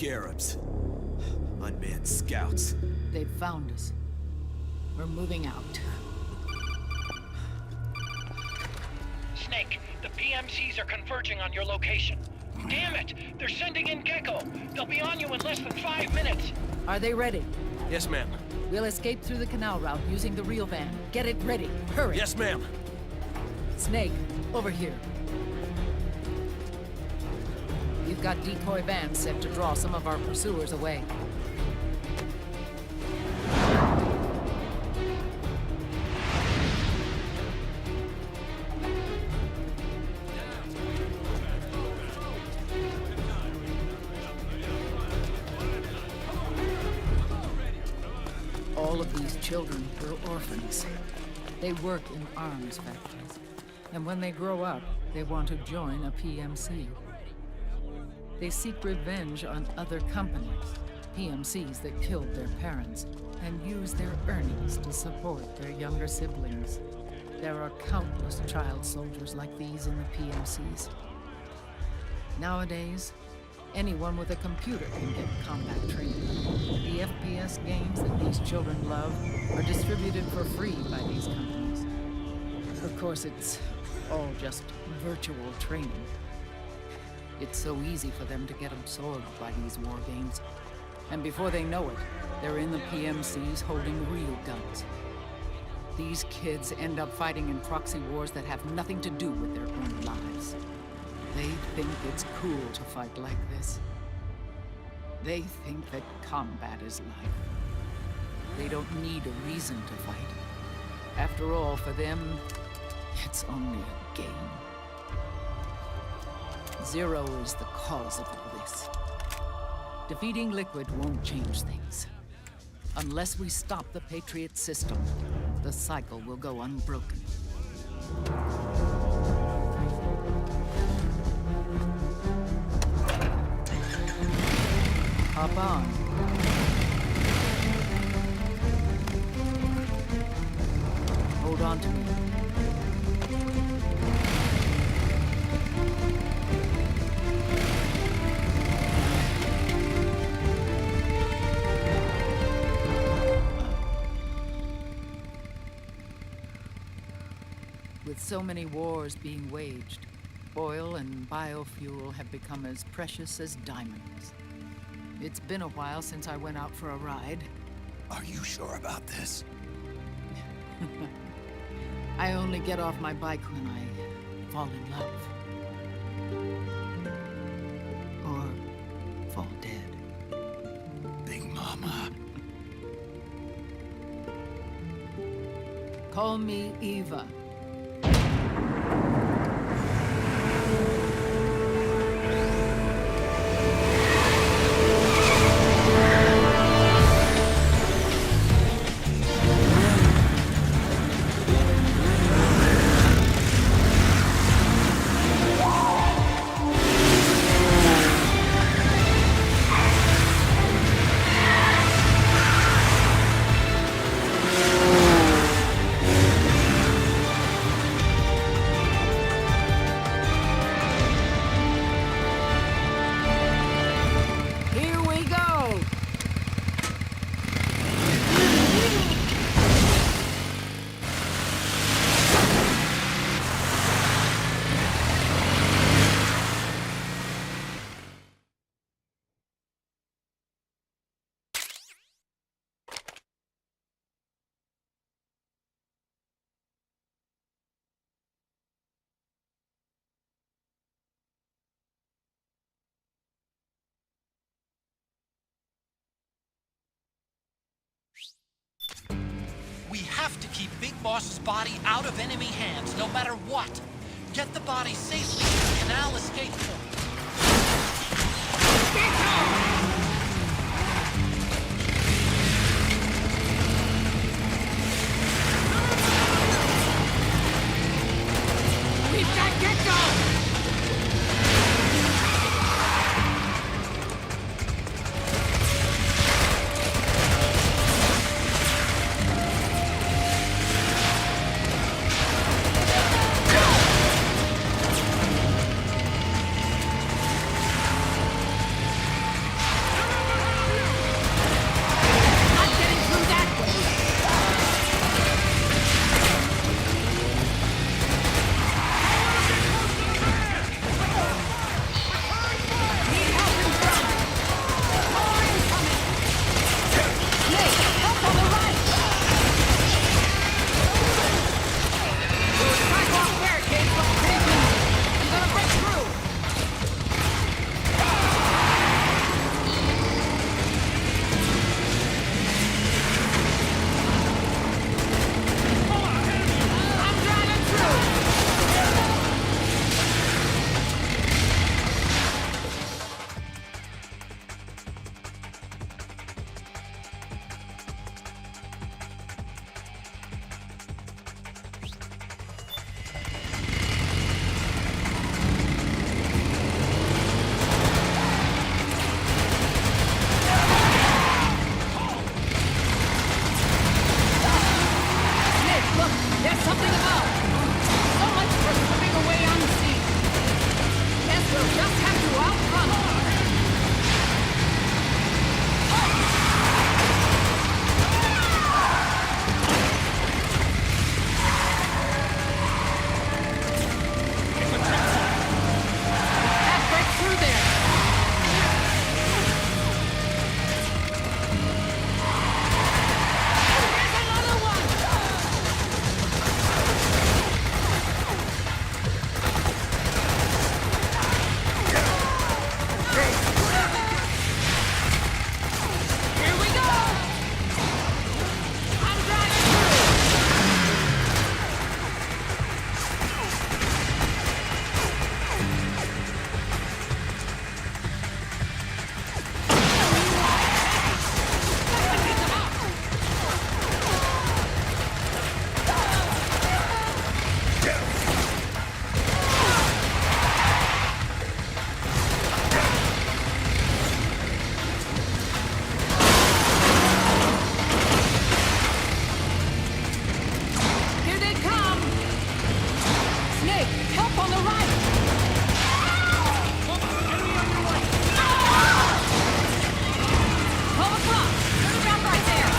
Scarabs. Unmanned scouts. They've found us. We're moving out. Snake, the PMCs are converging on your location. Damn it! They're sending in Gecko! They'll be on you in less than 5 minutes! Are they ready? Yes, ma'am. We'll escape through the canal route using the real van. Get it ready. Hurry. Yes, ma'am. Snake, over here. We've got decoy vans set to draw some of our pursuers away. All of these children were orphans. They work in arms factories. And when they grow up, they want to join a PMC. They seek revenge on other companies, PMCs that killed their parents, and use their earnings to support their younger siblings. There are countless child soldiers like these in the PMCs. Nowadays, anyone with a computer can get combat training. The FPS games that these children love are distributed for free by these companies. Of course, it's all just virtual training. It's so easy for them to get absorbed by these war games. And before they know it, they're in the PMCs holding real guns. These kids end up fighting in proxy wars that have nothing to do with their own lives. They think it's cool to fight like this. They think that combat is life. They don't need a reason to fight. After all, for them, it's only a game. Zero is the cause of all this. Defeating Liquid won't change things. Unless we stop the Patriot system, the cycle will go unbroken. Hop on. Hold on to me. With so many wars being waged, oil and biofuel have become as precious as diamonds. It's been a while since I went out for a ride. Are you sure about this? I only get off my bike when I fall in love. Or fall dead. Big Mama. Call me Eva. We have to keep Big Boss's body out of enemy hands, no matter what. Get the body safely to the canal escape point. We've got Gecko! Snake, help on the right! Pull across! Stop right there!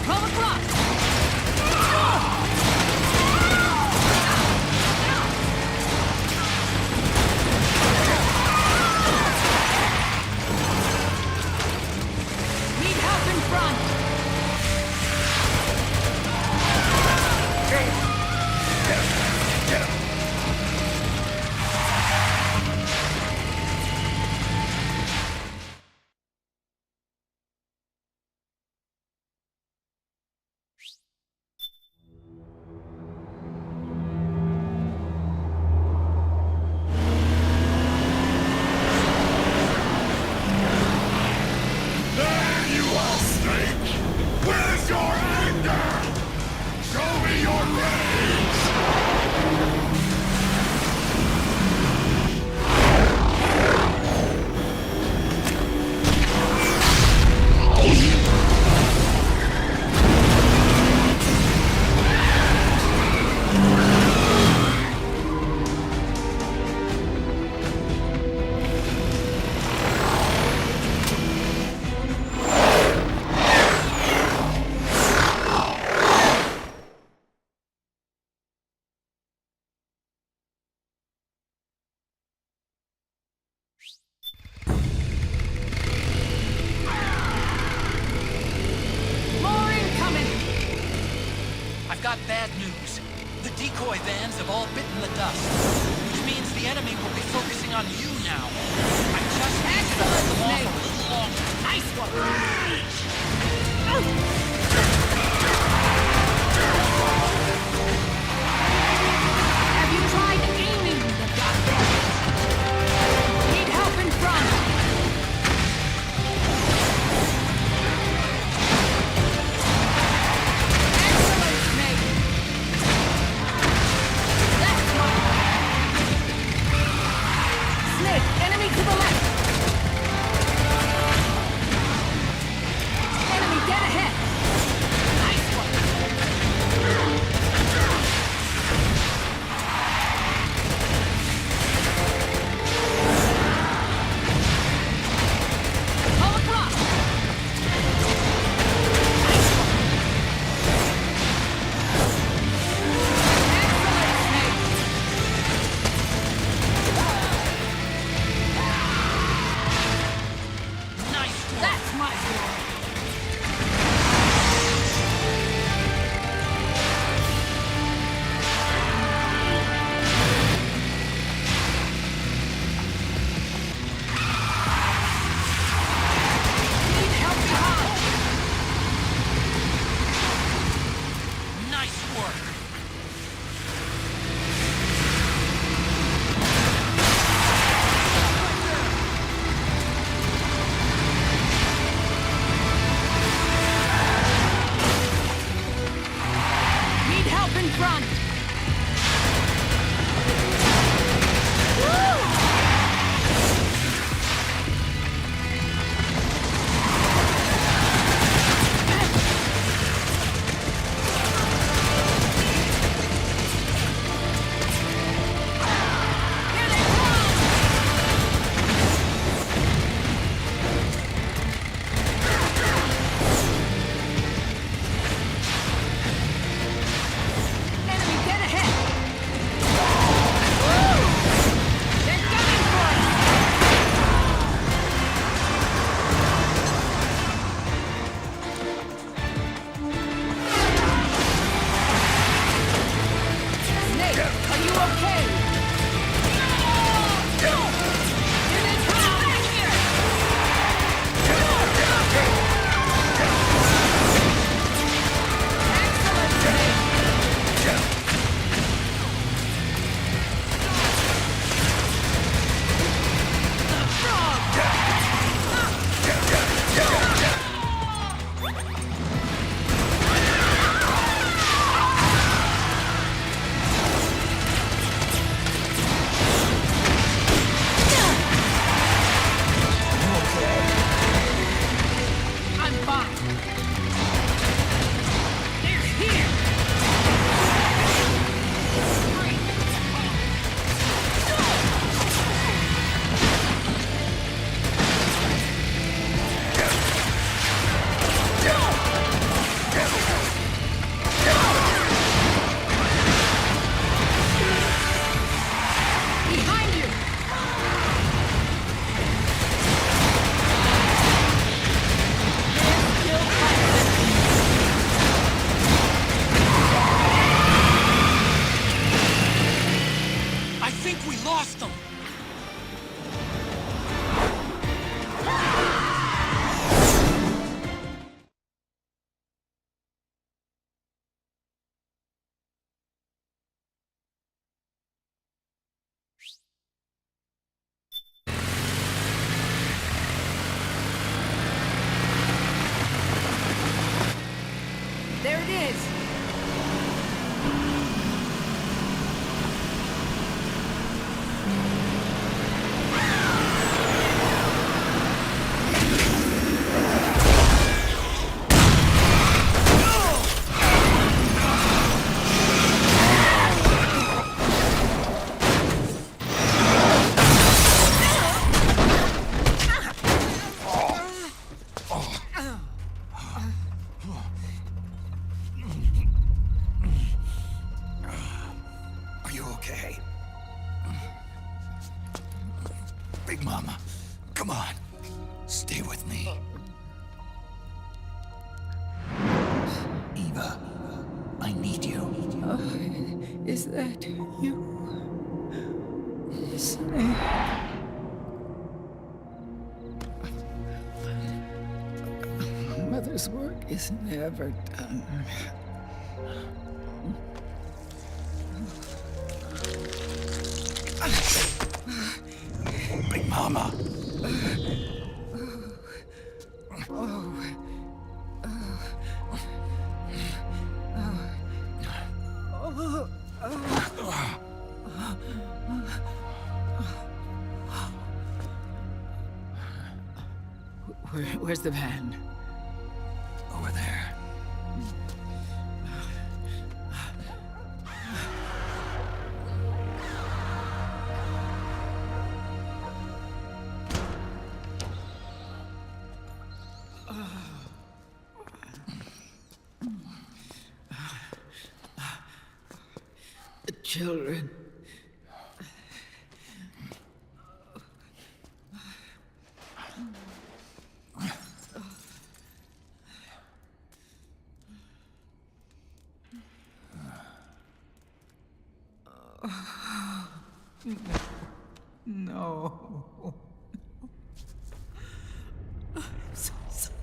Pull across! Need help in front! There you are, Snake! Where's your anger? Show me your rage! More incoming! I've got bad news. The decoy vans have all bitten the dust, which means the enemy will be focusing on you now. I just need you to hold them off a little longer. Nice one! Have you tried aiming the gun? Need help in front! Excellent, Snake! That's one! Snake, enemy Big Mama, come on. Stay with me. Eva, I need you. Is that you? Snake. Mother's work is never done. Big Mama. Where's the van? Over there. The children. No. I'm so sorry.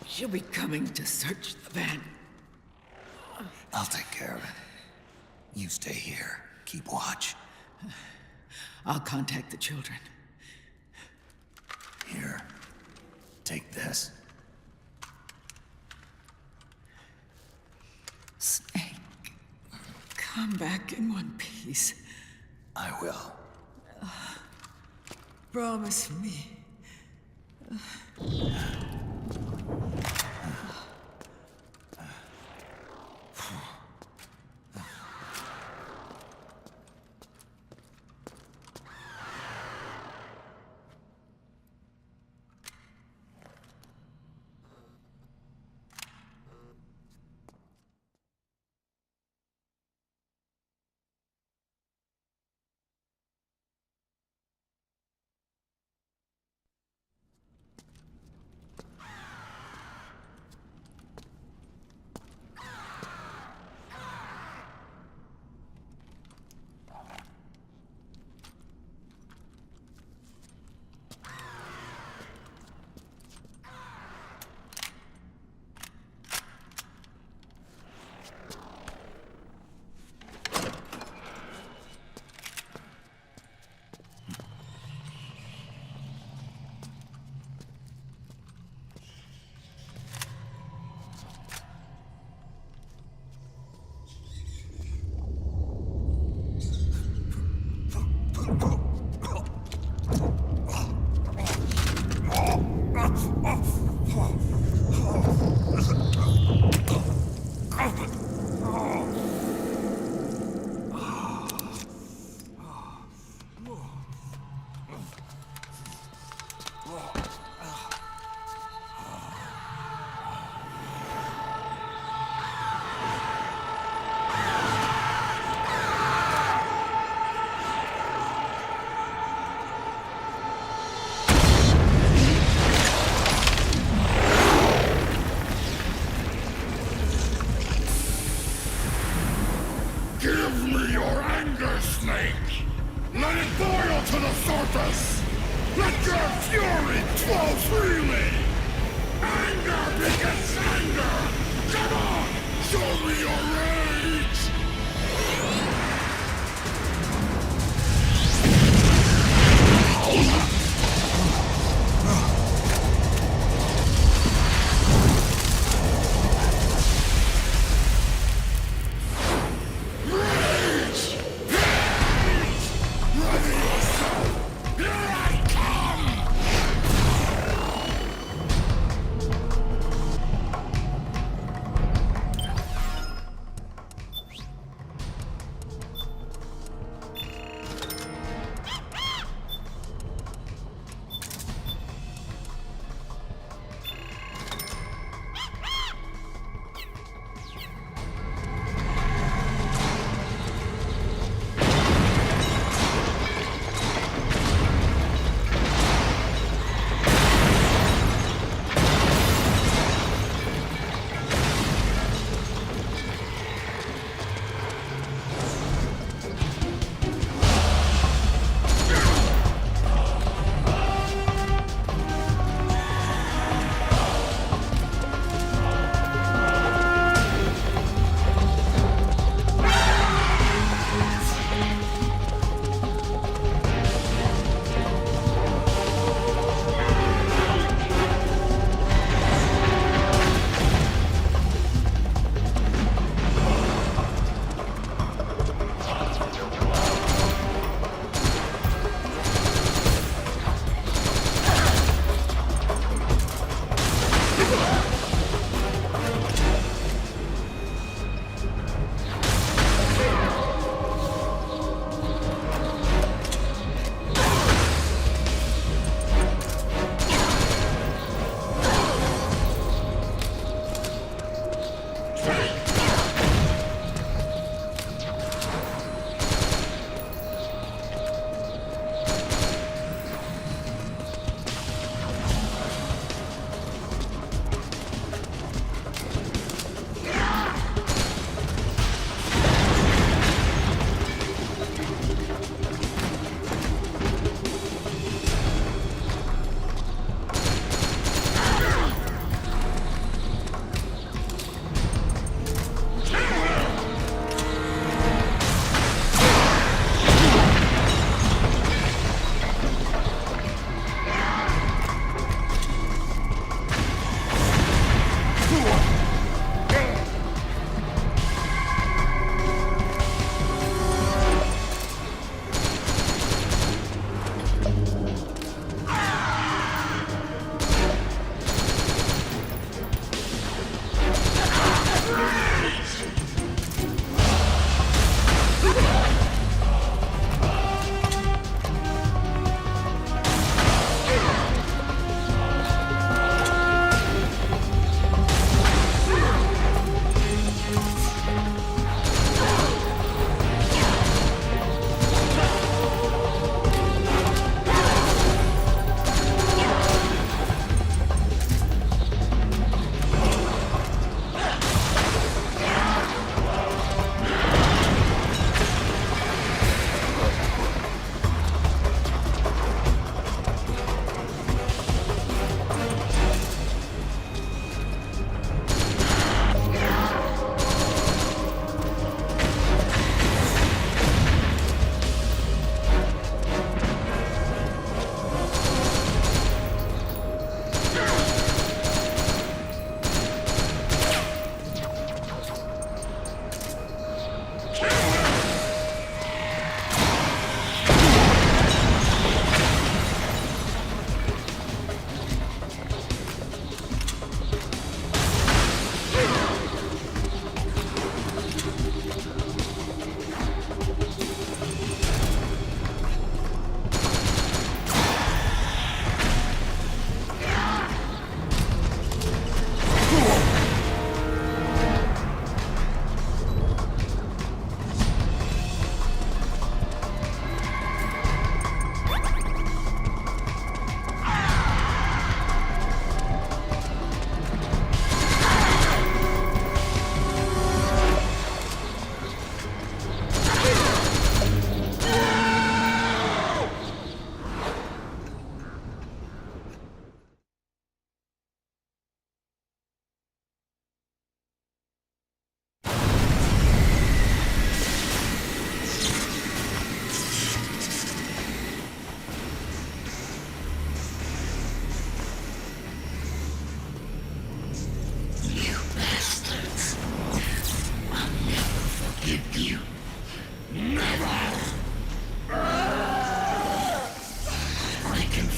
She'll be coming to search the van. I'll take care of it. You stay here. Keep watch. I'll contact the children. Here. Take this. Snake, come back in one piece. I will. Promise me. Give me your anger, Snake! Let it boil to the surface! Let your fury flow freely! Anger begets anger! Come on! Show me your rage!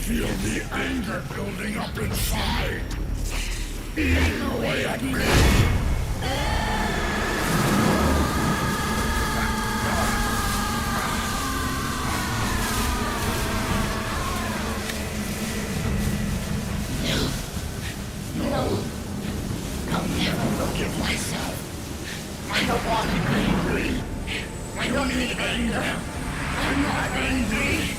feel the anger building up inside. Eating away at me. I'll never forgive myself. I don't want to be angry. I don't need anger. I'm not angry.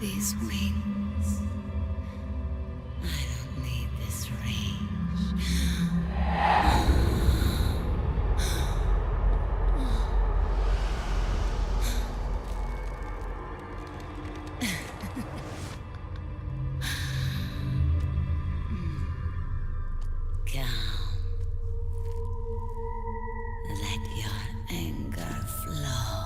these wings. I don't need this range. Calm. Let your anger flow.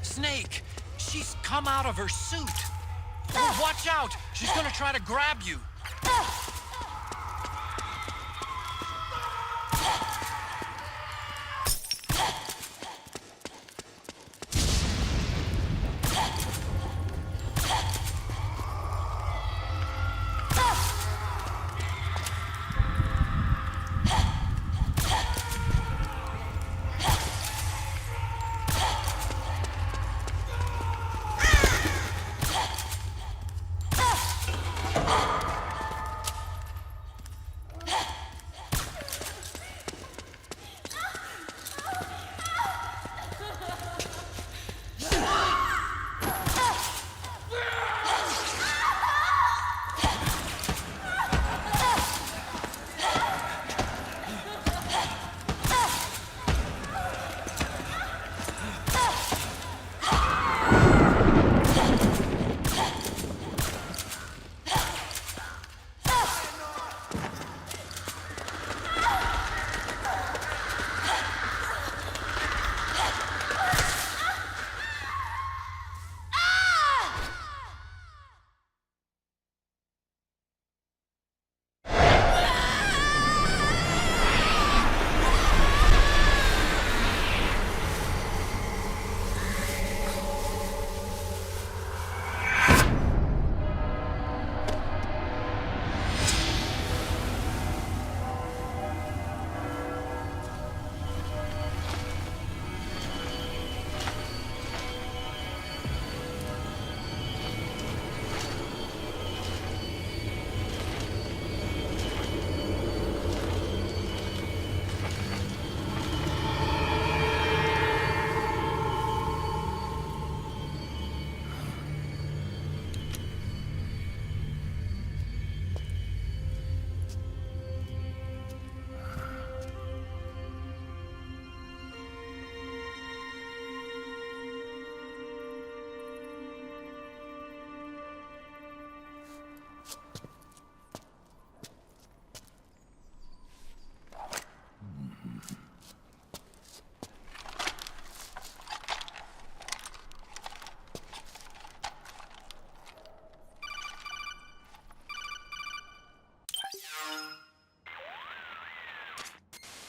Snake! She's come out of her suit! Oh, watch out! She's gonna try to grab you!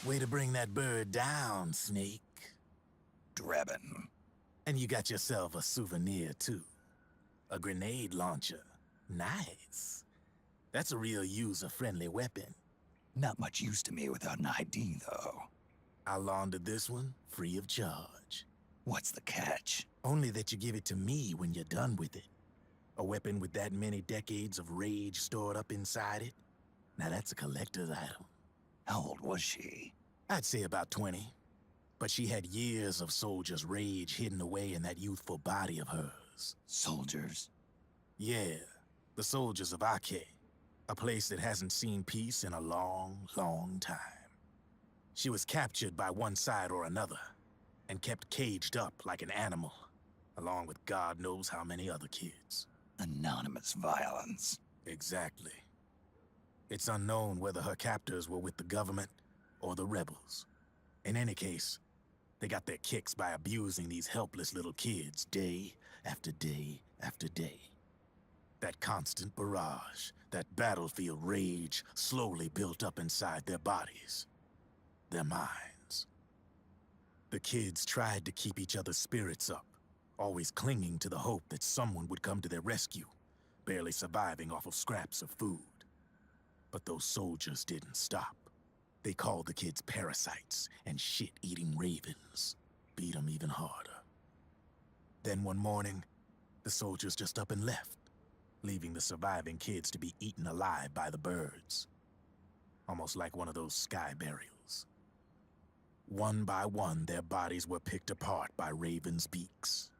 Way to bring that bird down, Snake. Drebin. And you got yourself a souvenir, too. A grenade launcher. Nice. That's a real user-friendly weapon. Not much use to me without an ID, though. I'll launder this one free of charge. What's the catch? Only that you give it to me when you're done with it. A weapon with that many decades of rage stored up inside it? Now that's a collector's item. How old was she? I'd say about 20. But she had years of soldiers' rage hidden away in that youthful body of hers. Soldiers? Yeah, the soldiers of Ake. A place that hasn't seen peace in a long, long time. She was captured by one side or another, and kept caged up like an animal, along with God knows how many other kids. Anonymous violence. Exactly. It's unknown whether her captors were with the government or the rebels. In any case, they got their kicks by abusing these helpless little kids day after day after day. That constant barrage, that battlefield rage slowly built up inside their bodies, their minds. The kids tried to keep each other's spirits up, always clinging to the hope that someone would come to their rescue, barely surviving off of scraps of food. But those soldiers didn't stop. They called the kids parasites and shit-eating ravens. Beat them even harder. Then one morning, the soldiers just up and left, leaving the surviving kids to be eaten alive by the birds. Almost like one of those sky burials. One by one, their bodies were picked apart by ravens' beaks,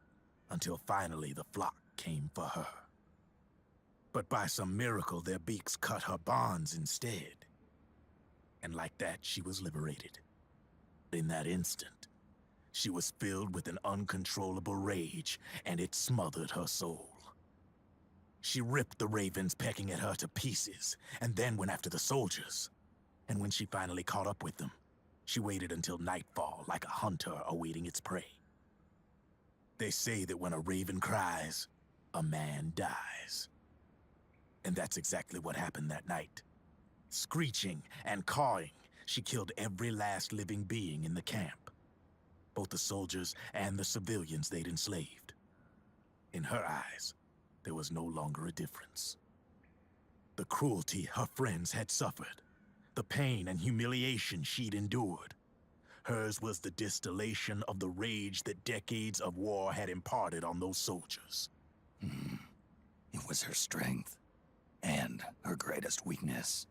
until finally the flock came for her. But by some miracle, their beaks cut her bonds instead. And like that, she was liberated. In that instant, she was filled with an uncontrollable rage, and it smothered her soul. She ripped the ravens pecking at her to pieces, and then went after the soldiers. And when she finally caught up with them, she waited until nightfall like a hunter awaiting its prey. They say that when a raven cries, a man dies. And that's exactly what happened that night. Screeching and cawing, she killed every last living being in the camp. Both the soldiers and the civilians they'd enslaved. In her eyes, there was no longer a difference. The cruelty her friends had suffered, the pain and humiliation she'd endured. Hers was the distillation of the rage that decades of war had imparted on those soldiers. It was her strength, and her greatest weakness.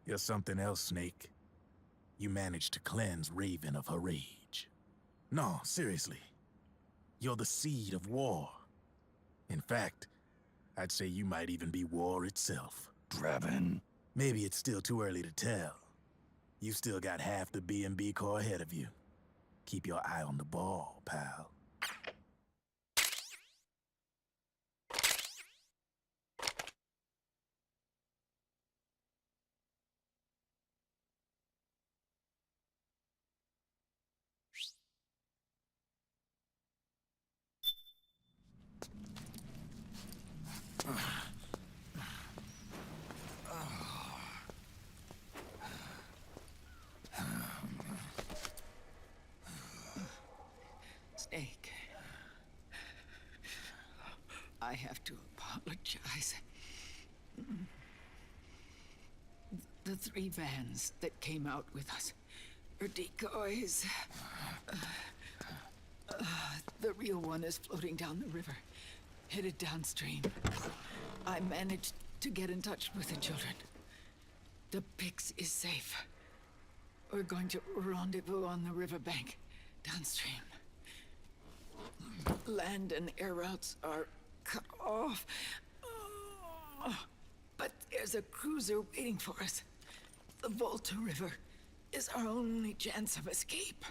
You're something else, Snake. You managed to cleanse Raven of her rage. No, seriously. You're the seed of war. In fact, I'd say you might even be war itself. Drebin. Maybe it's still too early to tell. You still got half the B&B Corps ahead of you. Keep your eye on the ball, pal. Snake. I have to apologize. The 3 vans that came out with us are decoys. The real one is floating down the river, headed downstream. I managed to get in touch with the children. The Pix is safe. We're going to rendezvous on the riverbank, downstream. Land and air routes are cut off. But there's a cruiser waiting for us. The Volta River is our only chance of escape.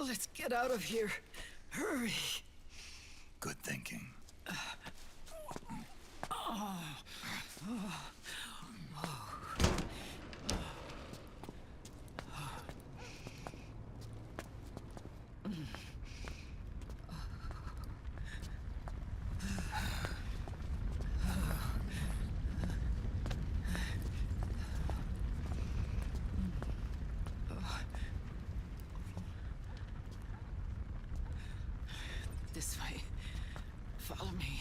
Let's get out of here. Hurry. Good thinking. This way. Follow me.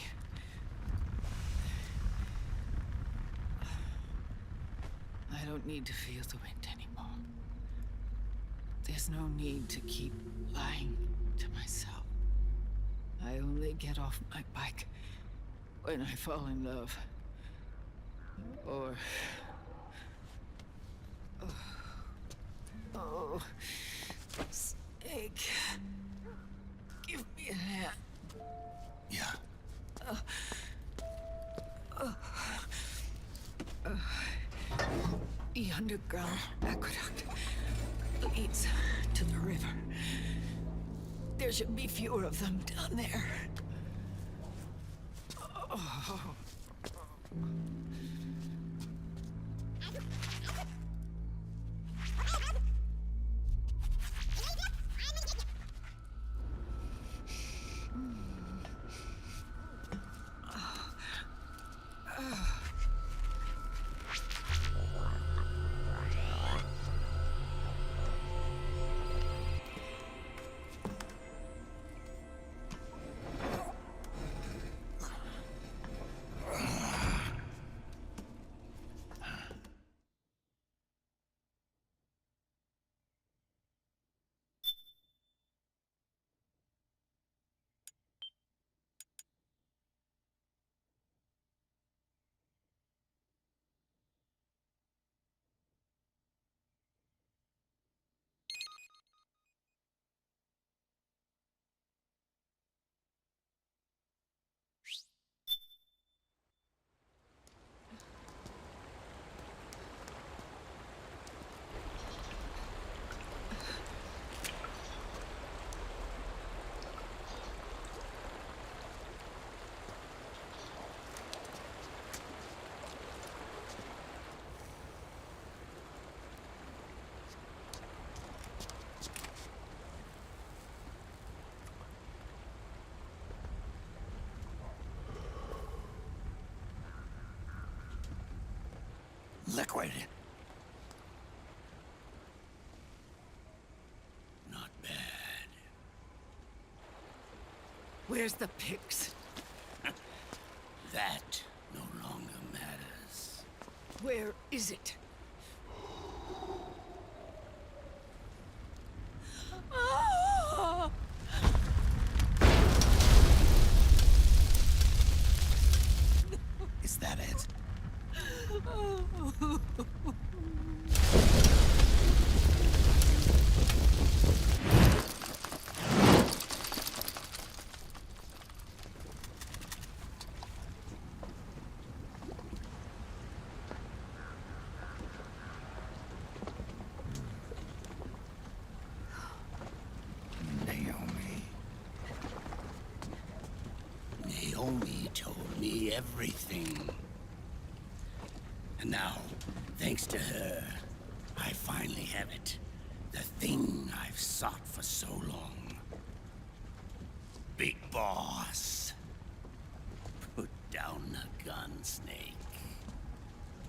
I don't need to feel the wind anymore. There's no need to keep lying to myself. I only get off my bike when I fall in love. Or... Oh... Snake... Give me a hand. Yeah. The underground aqueduct leads to the river. There should be fewer of them down there. Oh. Liquid. Not bad. Where's the Pix? That no longer matters. Where is it? Ah! Is that it? Naomi told me everything. And now, thanks to her, I finally have it. The thing I've sought for so long. Big Boss. Put down the gun, Snake.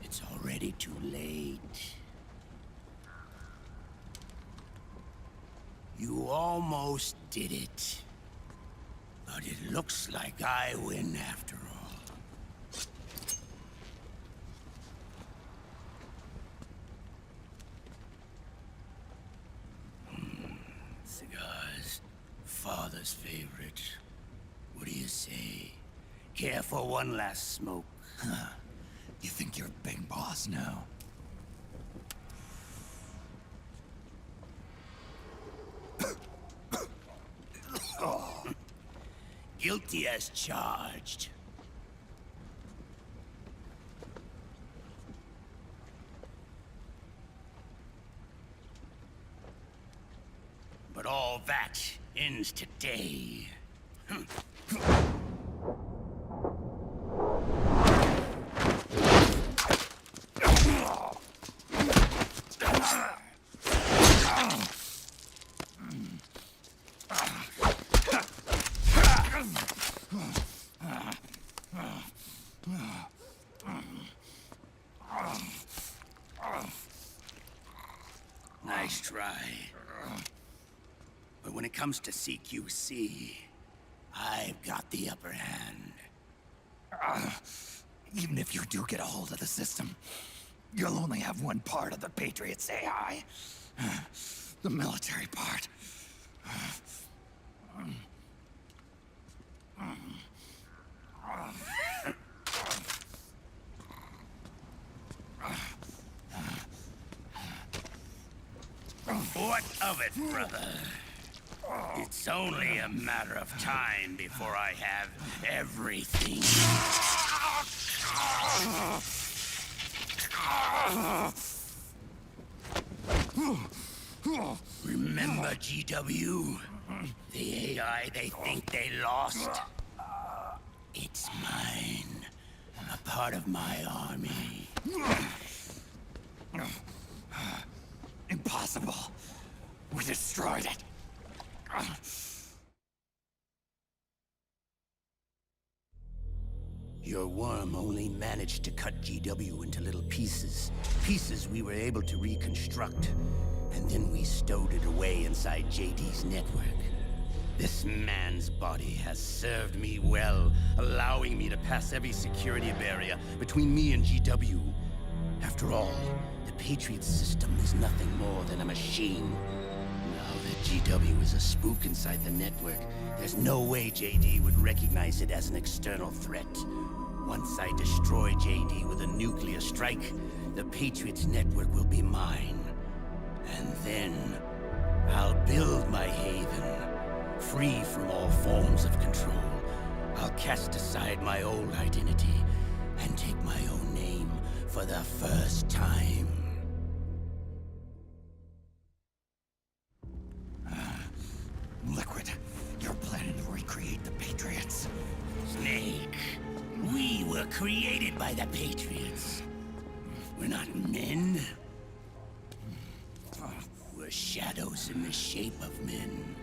It's already too late. You almost did it. But it looks like I win after all. Cigars. Father's favorite. What do you say? Care for one last smoke? Huh. You think you're Big Boss now? Guilty as charged. But all that ends today. Nice try. But when it comes to CQC, I've got the upper hand. Even if you do get a hold of the system, you'll only have one part of the Patriots AI. The military part. What of it, brother? It's only a matter of time before I have everything. Remember GW? The AI they think they lost? It's mine. A part of my army. Impossible. We destroyed it. Your worm only managed to cut GW into little pieces. Pieces we were able to reconstruct. And then we stowed it away inside JD's network. This man's body has served me well, allowing me to pass every security barrier between me and GW. After all, the Patriot system is nothing more than a machine. Now that GW is a spook inside the network, there's no way JD would recognize it as an external threat. Once I destroy JD with a nuclear strike, the Patriots network will be mine. And then, I'll build my haven, free from all forms of control. I'll cast aside my old identity and take my own name for the first time. Liquid, you're planning to recreate the Patriots. Snake, we were created by the Patriots. We're not men. We're shadows in the shape of men.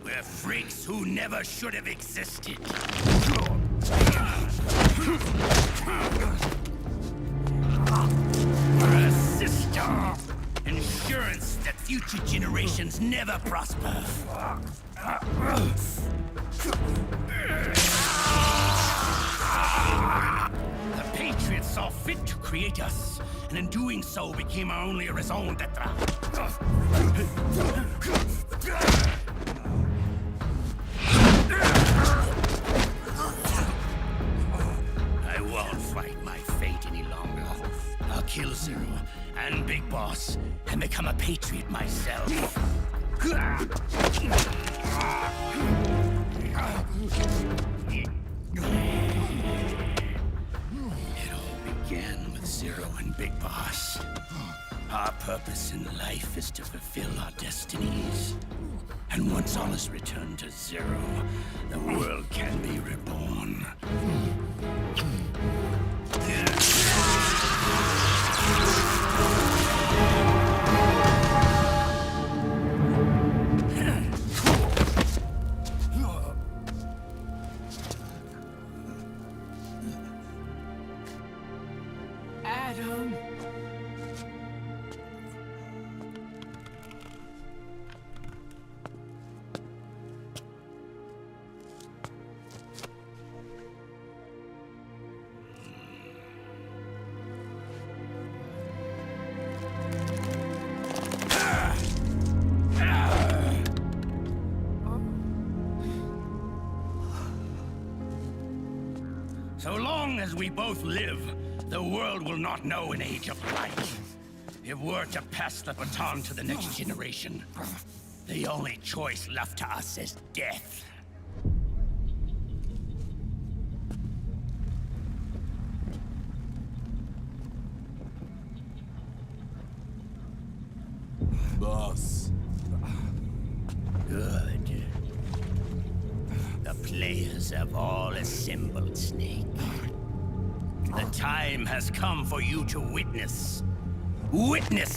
We're We're freaks who never should have existed. We're a system. Insurance that future generations never prosper. The Patriots saw fit to create us, and in doing so became our only raison d'etre. I won't fight my fate any longer. I'll kill Zero and Big Boss and become a patriot myself. It all began with Zero and Big Boss. Our purpose in life is to fulfill our destinies. And once all is returned to Zero, the world can be reborn. Adam! So long as we both live, the world will not know an age of light. If we're to pass the baton to the next generation, the only choice left to us is death. Boss. Good. The players have all assembled, Snake. The time has come for you to witness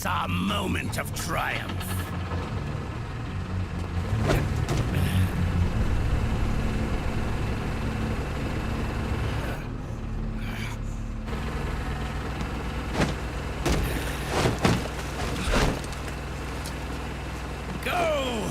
our moment of triumph. Go!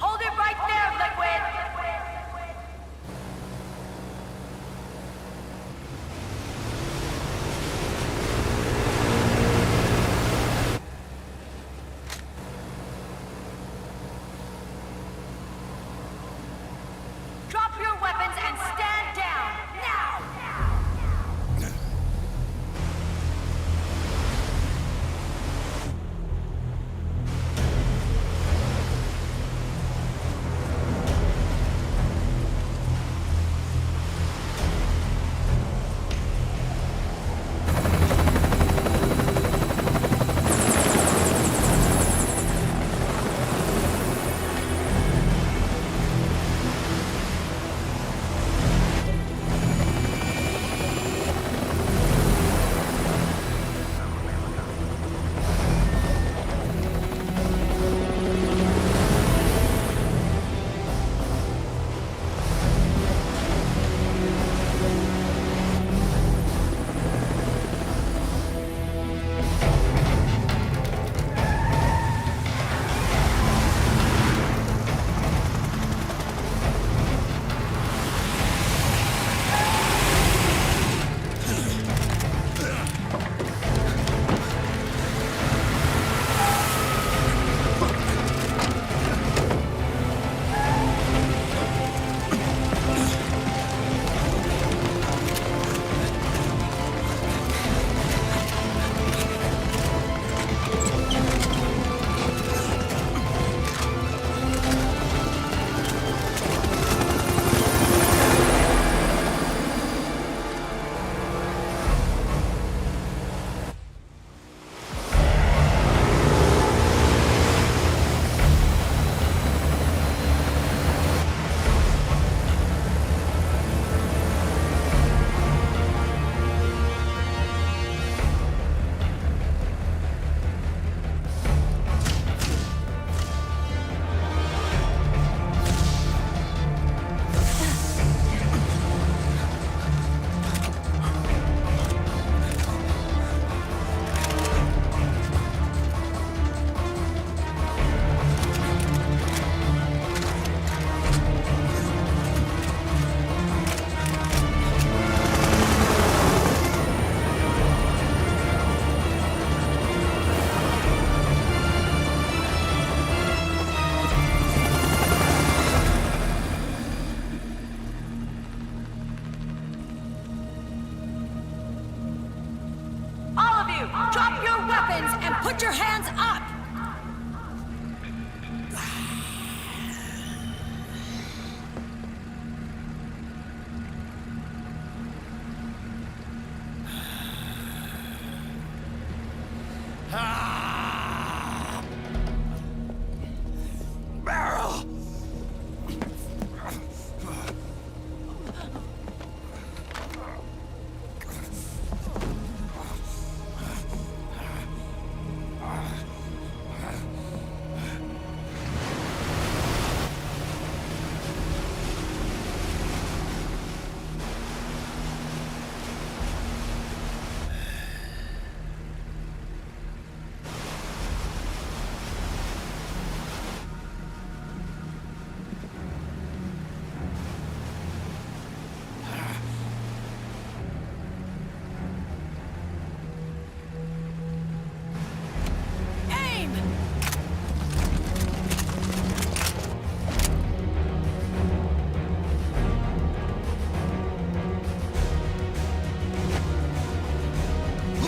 Hold it right there, Liquid! Drop your weapons and stand down, now! Put your hands up! Barrel! Aim!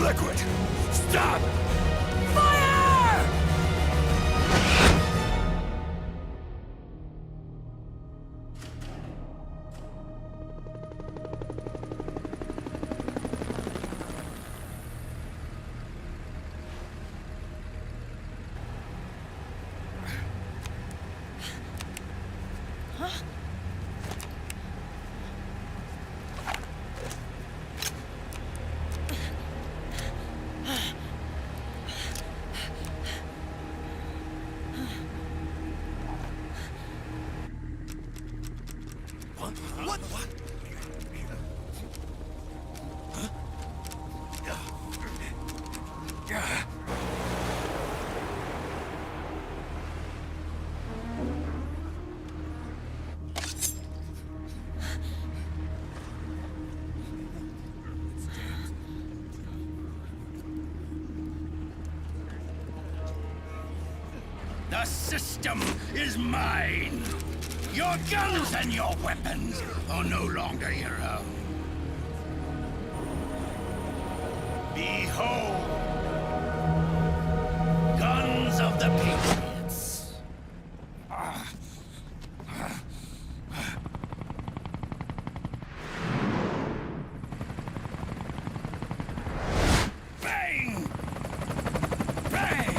Liquid! Stop! Fire! What? The system is mine. Your guns and your weapons are no longer your own. Behold, guns of the Patriots. Bang! Bang!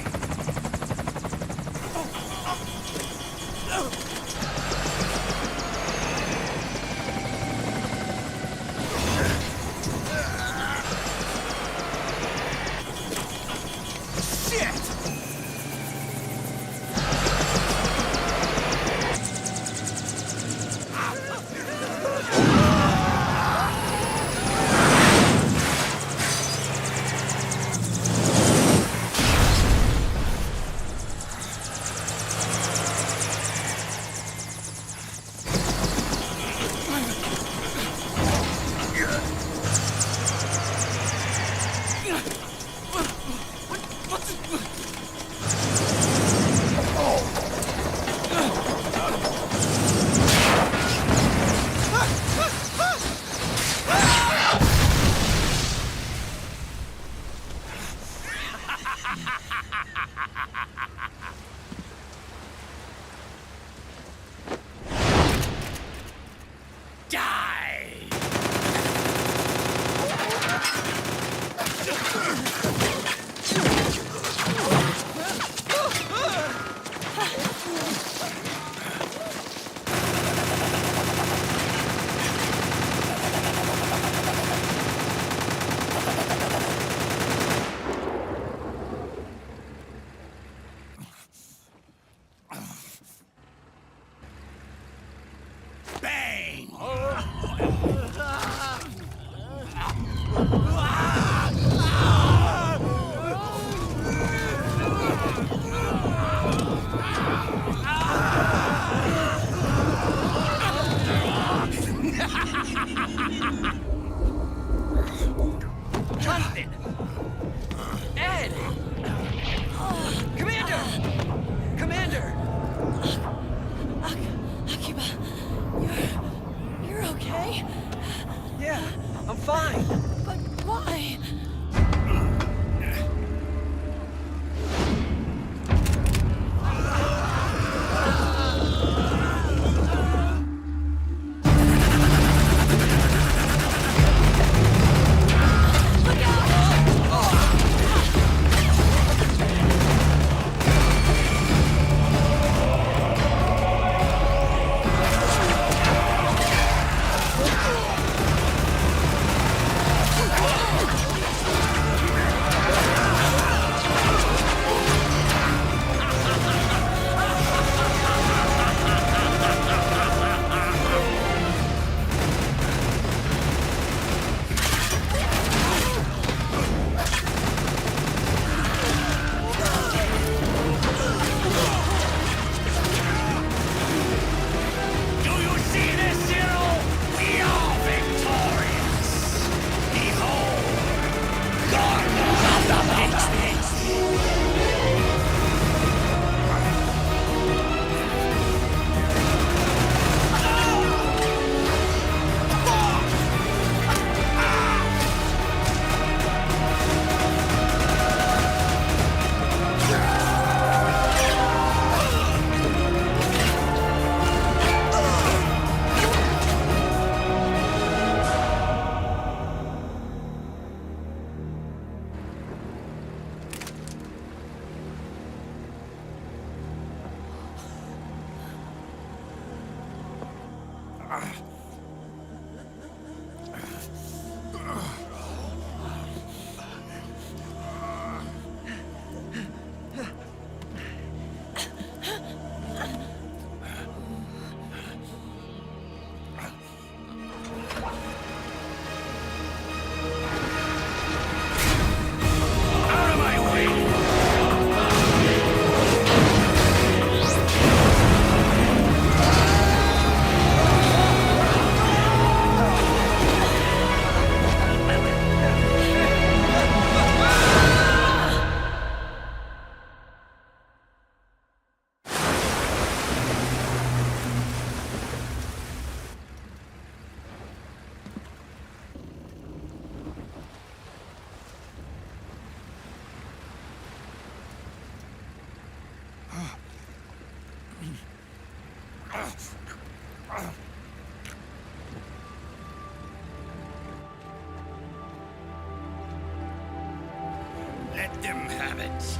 Let them have it.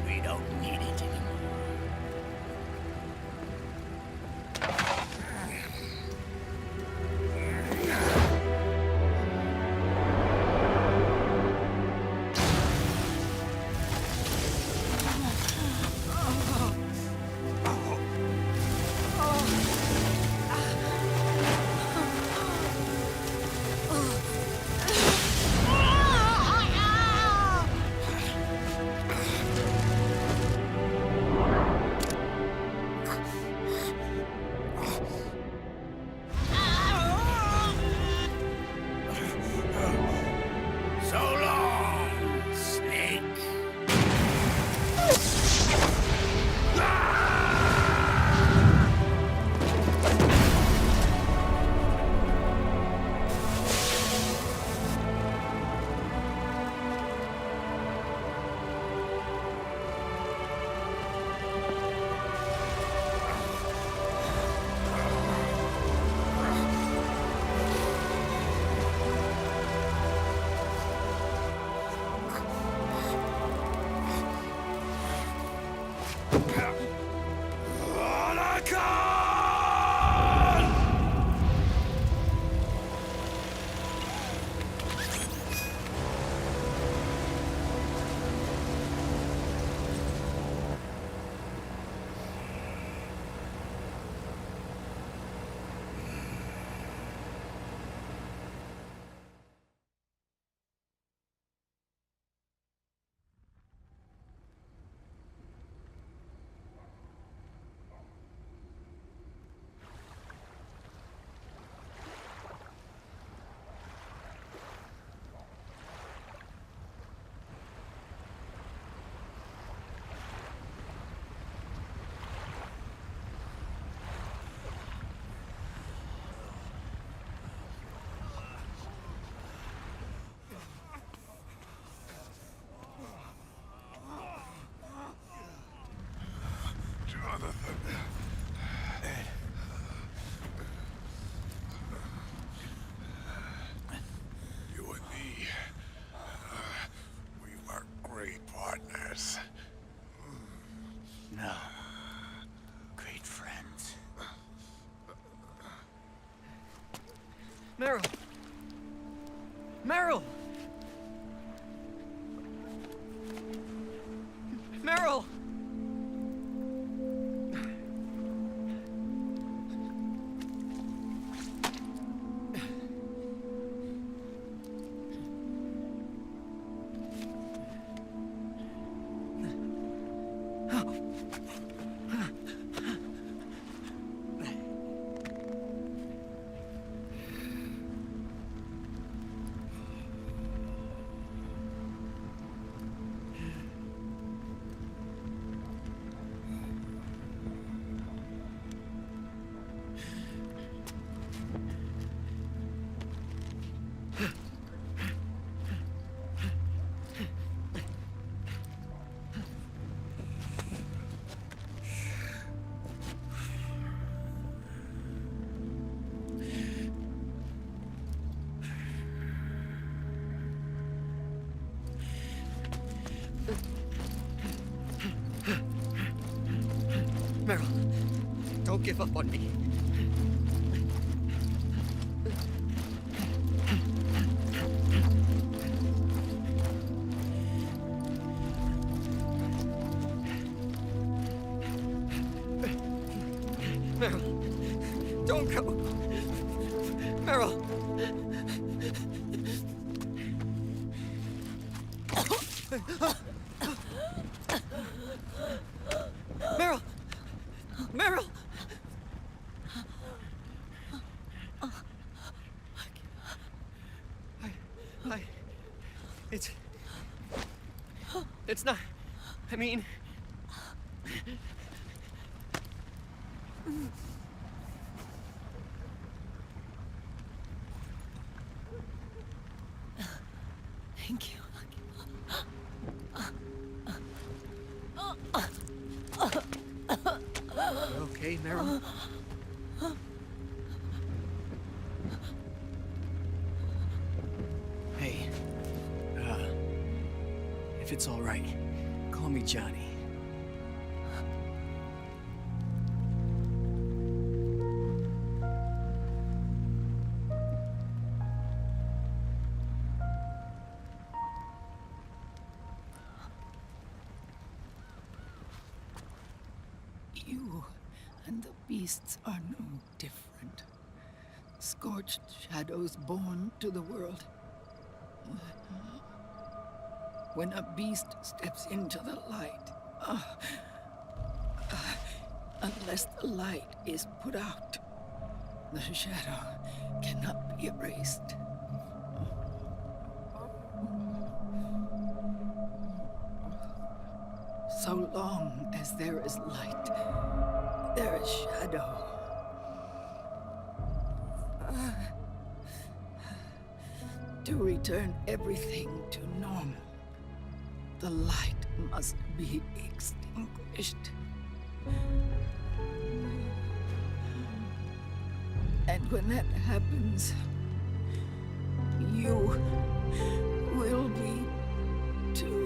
We don't need it anymore. Meryl! Meryl! Meryl! Meryl, don't give up on me. Meryl, don't go. Meryl. Meryl. Meryl. It's not. I mean. Thank you. Okay, Meryl? Hey, if it's all right, call me Johnny. You and the beasts are no different. Scorched shadows born to the world. When a beast steps into the light, unless the light is put out, the shadow cannot be erased. So long as there is light, there is shadow. To return everything to normal, the light must be extinguished. And when that happens, you will be too.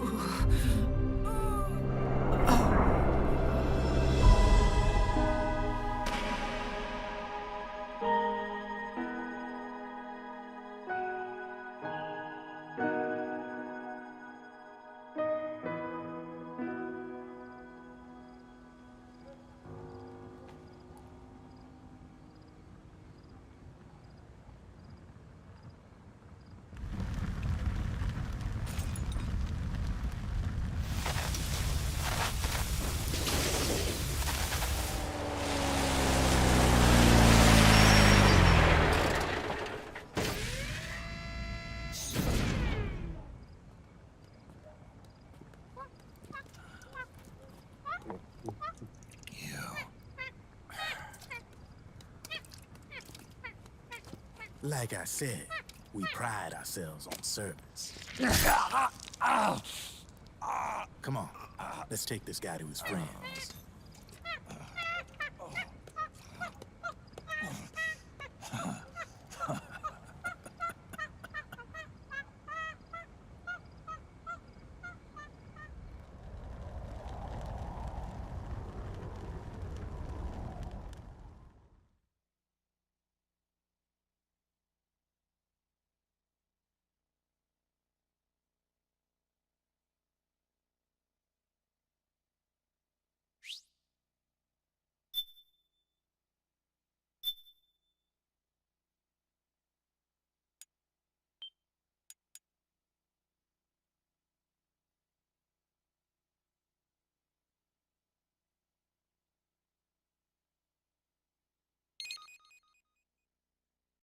Like I said, we pride ourselves on service. Come on, let's take this guy to his friends.